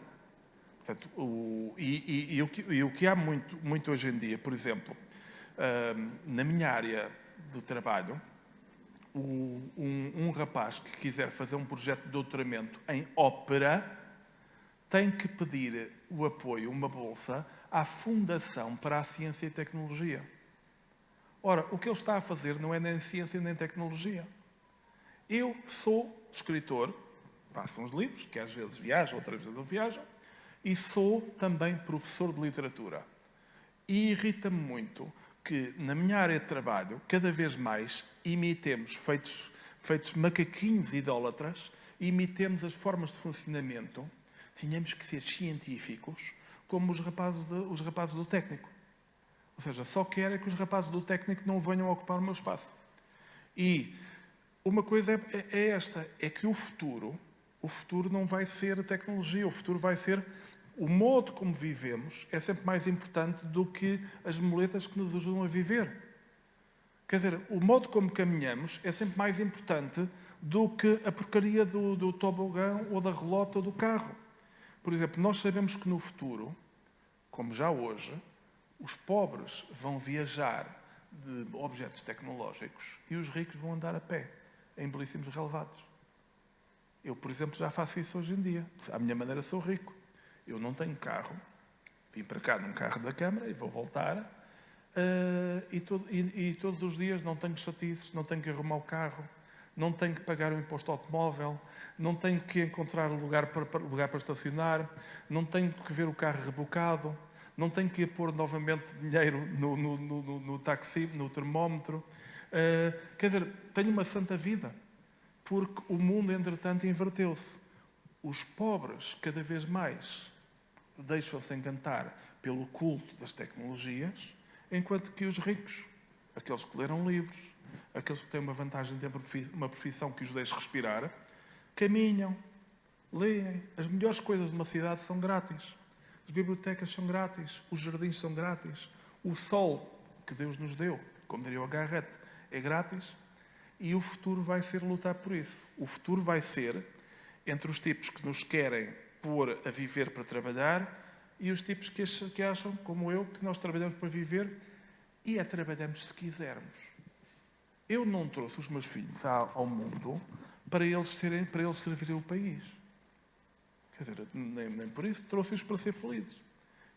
Portanto, o que há muito hoje em dia, por exemplo, na minha área do trabalho, um rapaz que quiser fazer um projeto de doutoramento em ópera tem que pedir o apoio, uma bolsa, à Fundação para a Ciência e Tecnologia. Ora, o que ele está a fazer não é nem ciência nem tecnologia. Eu sou escritor, faço uns livros, que às vezes viajo, outras vezes não viajo, e sou também professor de literatura. E irrita-me muito que, na minha área de trabalho, cada vez mais imitemos, feitos macaquinhos idólatras, imitemos as formas de funcionamento. Tínhamos que ser científicos, como os rapazes do técnico. Ou seja, só quero é que os rapazes do técnico não venham ocupar o meu espaço. E uma coisa é esta, é que o futuro não vai ser a tecnologia, o futuro vai ser o modo como vivemos, é sempre mais importante do que as muletas que nos ajudam a viver. Quer dizer, o modo como caminhamos é sempre mais importante do que a porcaria do tobogã ou da relota ou do carro. Por exemplo, nós sabemos que no futuro, como já hoje, os pobres vão viajar de objetos tecnológicos e os ricos vão andar a pé, em belíssimos relevados. Eu, por exemplo, já faço isso hoje em dia. À minha maneira, sou rico. Eu não tenho carro. Vim para cá num carro da Câmara e vou voltar. E todos os dias não tenho chatices, não tenho que arrumar o carro, não tenho que pagar o imposto automóvel, não tenho que encontrar lugar para estacionar, não tenho que ver o carro rebocado, não tenho que ir pôr novamente dinheiro no taxi, no termómetro. Quer dizer, tenho uma santa vida, porque o mundo, entretanto, inverteu-se. Os pobres, cada vez mais, deixam-se encantar pelo culto das tecnologias, enquanto que os ricos aqueles que leram livros, aqueles que têm uma vantagem de ter uma profissão que os deixe respirar, caminham, leem. As melhores coisas de uma cidade são grátis. As bibliotecas são grátis, os jardins são grátis, o sol que Deus nos deu, como diria o Garrett, é grátis. E o futuro vai ser lutar por isso. O futuro vai ser entre os tipos que nos querem pôr a viver para trabalhar e os tipos que acham, como eu, que nós trabalhamos para viver e trabalhamos se quisermos. Eu não trouxe os meus filhos ao mundo para eles servirem o país. Quer dizer, nem por isso trouxe-os para ser felizes.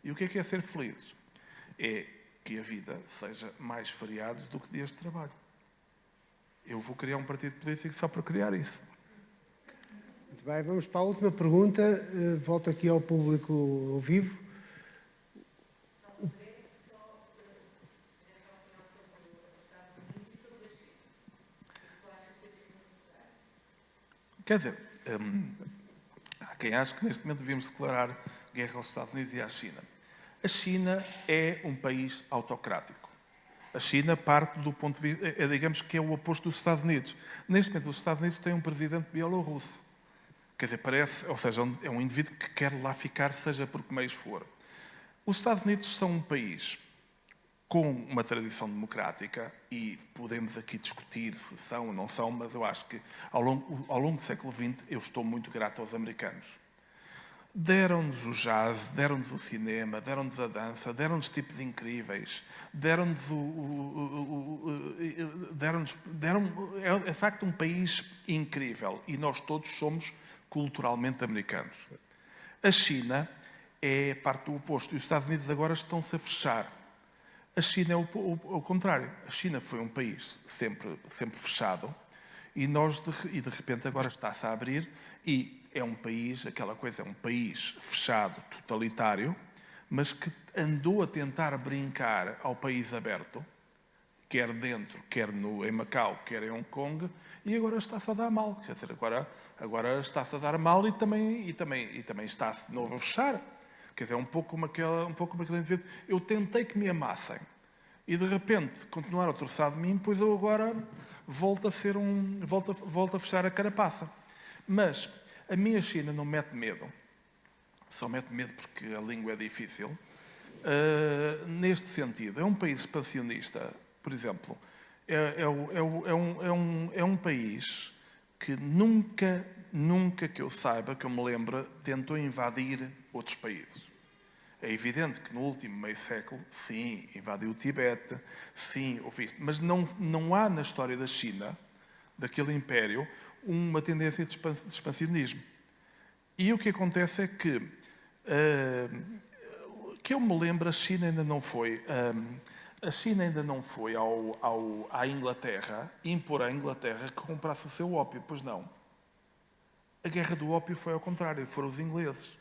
E o que é ser felizes? É que a vida seja mais feriados do que dias de trabalho. Eu vou criar um partido político só para criar isso. Muito bem, vamos para a última pergunta. Volto aqui ao público ao vivo. Quer dizer, há quem ache que neste momento devíamos declarar guerra aos Estados Unidos e à China. A China é um país autocrático. A China parte do ponto de vista, digamos que é o oposto dos Estados Unidos. Neste momento, os Estados Unidos têm um presidente bielorrusso. Quer dizer, é um indivíduo que quer lá ficar, seja por que meios for. Os Estados Unidos são um país com uma tradição democrática e podemos aqui discutir se são ou não são, mas eu acho que ao longo do século XX eu estou muito grato aos americanos. Deram-nos o jazz, deram-nos o cinema, deram-nos a dança, deram-nos tipos incríveis, é de facto um país incrível e nós todos somos culturalmente americanos. A China é parte do oposto e os Estados Unidos agora estão-se a fechar. A China é o contrário. A China foi um país sempre fechado e de repente agora está-se a abrir e é um país, aquela coisa, é um país fechado, totalitário, mas que andou a tentar brincar ao país aberto, quer dentro, quer em Macau, quer em Hong Kong, e agora está-se a dar mal. Quer dizer, agora está-se a dar mal e também está-se de novo a fechar. Quer dizer, é um pouco como aquele indivíduo. Eu tentei que me amassem e de repente continuaram a troçar de mim, pois eu agora volto a fechar a carapaça. Mas a minha China não mete medo. Só mete medo porque a língua é difícil. Neste sentido, é um país expansionista, por exemplo. É um país que nunca que eu saiba, que eu me lembre, tentou invadir outros países. É evidente que no último meio século, sim, invadiu o Tibete, sim, houve isto. Mas não há na história da China, daquele império, uma tendência de expansionismo. E o que acontece é que eu me lembro, a China ainda não foi à Inglaterra impor à Inglaterra que comprasse o seu ópio, pois não. A guerra do ópio foi ao contrário, foram os ingleses.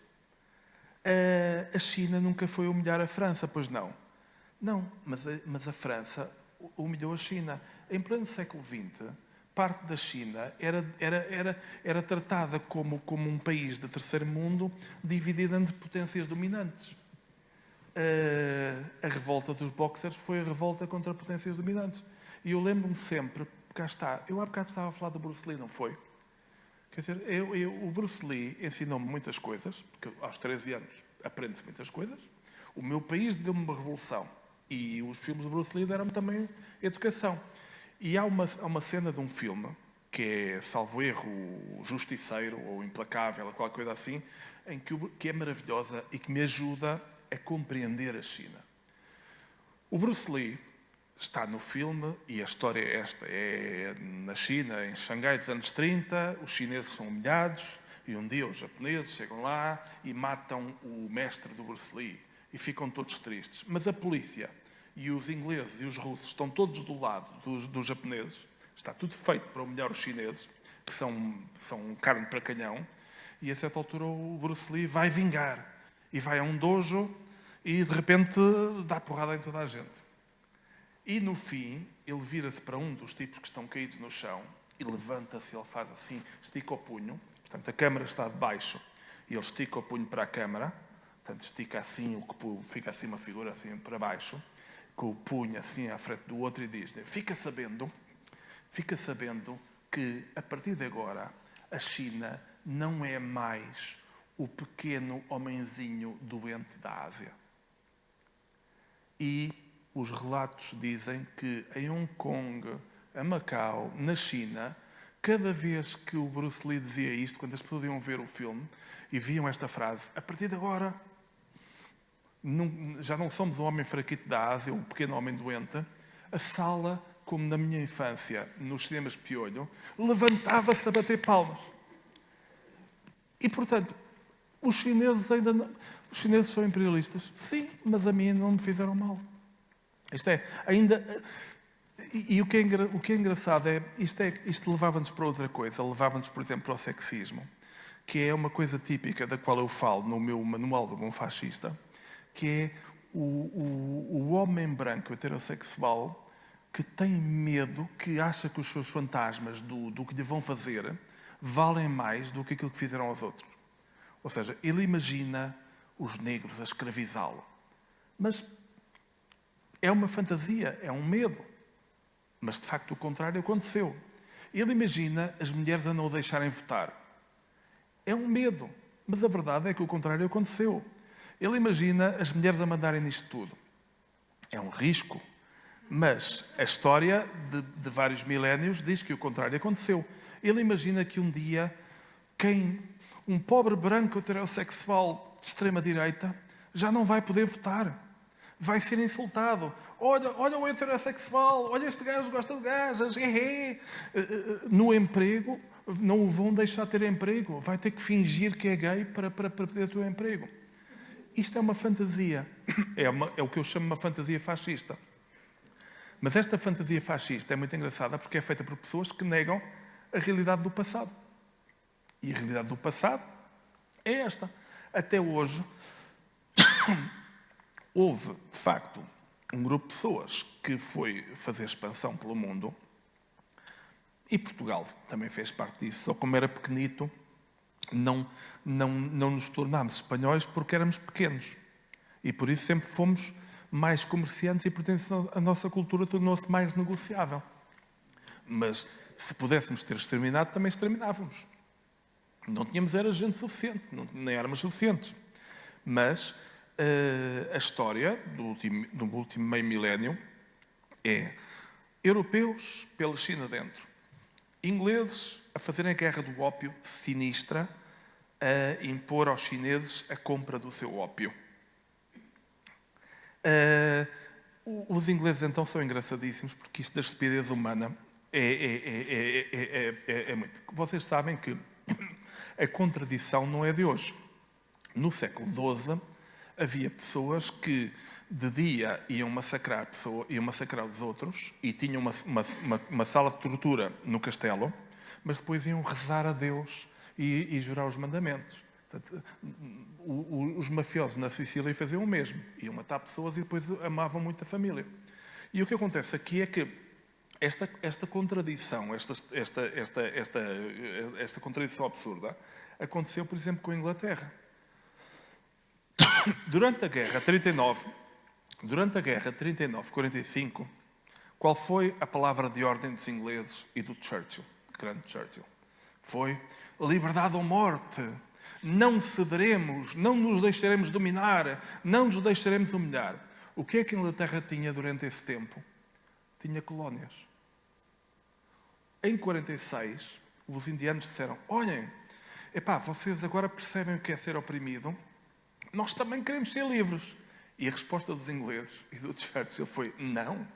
A China nunca foi humilhar a França, pois não. Não, mas a França humilhou a China. Em pleno século XX, parte da China era tratada como um país de terceiro mundo dividido entre potências dominantes. A revolta dos boxers foi a revolta contra potências dominantes. E eu lembro-me sempre, cá está, eu há bocado estava a falar do Bruce Lee, não foi? Quer dizer, o Bruce Lee ensinou-me muitas coisas, porque aos 13 anos aprende-se muitas coisas. O meu país deu-me uma revolução. E os filmes do Bruce Lee deram-me também educação. E há uma cena de um filme, que é, salvo erro, o Justiceiro, ou o Implacável, ou qualquer coisa assim, que é maravilhosa e que me ajuda a compreender a China. O Bruce Lee está no filme, e a história é esta, é na China, em Xangai dos anos 30, os chineses são humilhados, e um dia os japoneses chegam lá e matam o mestre do Bruce Lee, e ficam todos tristes. Mas a polícia e os ingleses e os russos estão todos do lado dos japoneses, está tudo feito para humilhar os chineses, que são carne para canhão, e a certa altura o Bruce Lee vai vingar, e vai a um dojo, e de repente dá porrada em toda a gente. E no fim, ele vira-se para um dos tipos que estão caídos no chão e levanta-se, ele faz assim, estica o punho, portanto a câmara está de baixo e ele estica o punho para a câmara, portanto estica assim, fica assim uma figura assim para baixo. com o punho assim à frente do outro e diz: fica sabendo que, a partir de agora, a China não é mais o pequeno homenzinho doente da Ásia. E os relatos dizem que em Hong Kong, a Macau, na China, cada vez que o Bruce Lee dizia isto, quando as pessoas iam ver o filme e viam esta frase: a partir de agora já não somos o homem fraquito da Ásia, o pequeno homem doente, a sala, como na minha infância, nos cinemas piolho, levantava-se a bater palmas. E, portanto, os chineses ainda não... Os chineses são imperialistas? Sim, mas a mim não me fizeram mal. Isto é, ainda... E o que é engraçado é... Isto levava-nos para outra coisa. Levava-nos, por exemplo, para o sexismo, que é uma coisa típica da qual eu falo no meu manual do bom fascista, que é o homem branco heterossexual que tem medo, que acha que os seus fantasmas do que lhe vão fazer valem mais do que aquilo que fizeram aos outros. Ou seja, ele imagina os negros a escravizá-lo. Mas é uma fantasia, é um medo. Mas, de facto, o contrário aconteceu. Ele imagina as mulheres a não o deixarem votar. É um medo. Mas a verdade é que o contrário aconteceu. Ele imagina as mulheres a mandarem nisto tudo. É um risco. Mas a história de vários milénios diz que o contrário aconteceu. Ele imagina que um dia um pobre branco heterossexual de extrema-direita já não vai poder votar. Vai ser insultado. Olha o heterossexual, olha este gajo gosta de gajas. No emprego, não o vão deixar ter emprego. Vai ter que fingir que é gay para poder ter o emprego. Isto é uma fantasia. É o que eu chamo uma fantasia fascista. Mas esta fantasia fascista é muito engraçada porque é feita por pessoas que negam a realidade do passado. E a realidade do passado é esta. Até hoje, houve, de facto, um grupo de pessoas que foi fazer expansão pelo mundo, e Portugal também fez parte disso, só como era pequenito, não nos tornámos espanhóis porque éramos pequenos. E por isso sempre fomos mais comerciantes e, portanto, a nossa cultura tornou-se mais negociável. Mas, se pudéssemos ter exterminado, também exterminávamos. Não tínhamos era gente suficiente, nem armas suficientes. Mas a história do último meio milénio é europeus pela China dentro, ingleses a fazerem a guerra do ópio sinistra, a impor aos chineses a compra do seu ópio. Os ingleses, então, são engraçadíssimos, porque isto da estupidez humana é muito... Vocês sabem que a contradição não é de hoje. No século XII, havia pessoas que, de dia, iam massacrar os outros e tinham uma sala de tortura no castelo, mas depois iam rezar a Deus e jurar os mandamentos. Portanto, os mafiosos na Sicília faziam o mesmo. Iam matar pessoas e depois amavam muito a família. E o que acontece aqui é que esta contradição, esta contradição absurda, aconteceu, por exemplo, com a Inglaterra. Durante a Guerra 39-45, qual foi a palavra de ordem dos ingleses e do Churchill, grande Churchill? Foi liberdade ou morte. Não cederemos, não nos deixaremos dominar, não nos deixaremos humilhar. O que é que a Inglaterra tinha durante esse tempo? Tinha colónias. Em 46, os indianos disseram: olhem, vocês agora percebem o que é ser oprimido? Nós também queremos ser livres. E a resposta dos ingleses e do Churchill foi: não,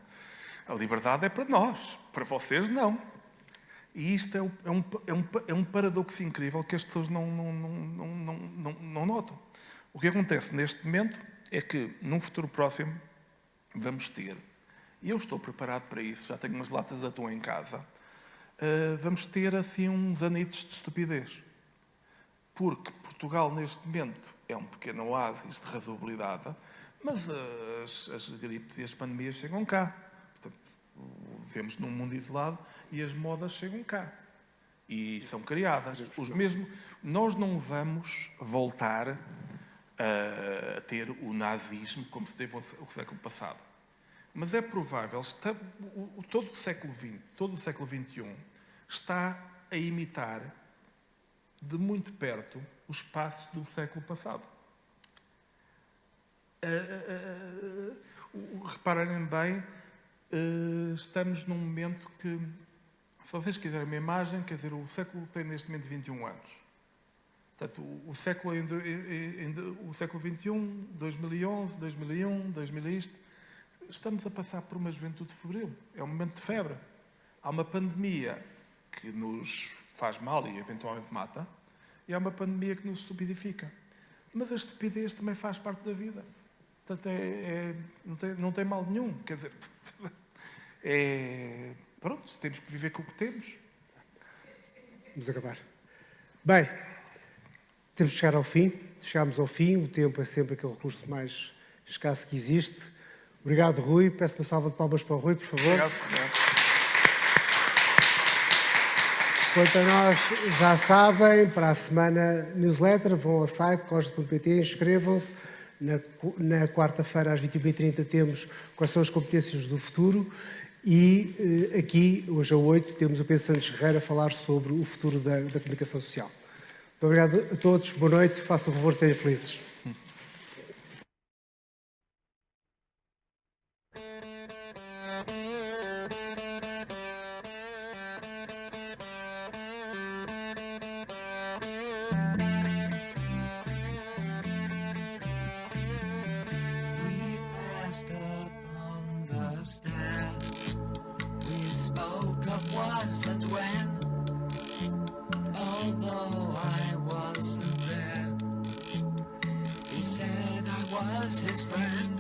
a liberdade é para nós, para vocês não. E isto é um paradoxo incrível que as pessoas não notam. O que acontece neste momento é que, num futuro próximo, vamos ter, e eu estou preparado para isso, já tenho umas latas de atum em casa, vamos ter assim uns anitos de estupidez. Porque Portugal, neste momento, é um pequeno oásis de razoabilidade, mas as gripes e as pandemias chegam cá. Portanto, vivemos num mundo isolado e as modas chegam cá. E são criadas. Nós não vamos voltar a ter o nazismo como se teve o século passado. Mas é provável, todo o século XX, todo o século XXI, está a imitar de muito perto os passos do século passado. Reparem bem, estamos num momento que, se vocês quiserem uma imagem, quer dizer, o século tem neste momento 21 anos. Portanto, o século XXI, 2011, 2001, 2000 isto, estamos a passar por uma juventude febril. É um momento de febre. Há uma pandemia que nos faz mal e eventualmente mata, e há uma pandemia que nos estupidifica. Mas a estupidez também faz parte da vida. Portanto, não tem mal nenhum. Quer dizer, pronto, temos que viver com o que temos. Vamos acabar. Bem, temos de chegar ao fim. Chegámos ao fim. O tempo é sempre aquele recurso mais escasso que existe. Obrigado, Rui. Peço uma salva de palmas para o Rui, por favor. Obrigado. Quanto a nós, já sabem, para a semana newsletter, vão ao site cosde.pt, inscrevam-se. Na quarta-feira, às 21h30, temos quais são as competências do futuro. E aqui, hoje às 8, temos o Pedro Santos Guerreiro a falar sobre o futuro da comunicação social. Muito obrigado a todos. Boa noite. Façam o favor de serem felizes. His friend.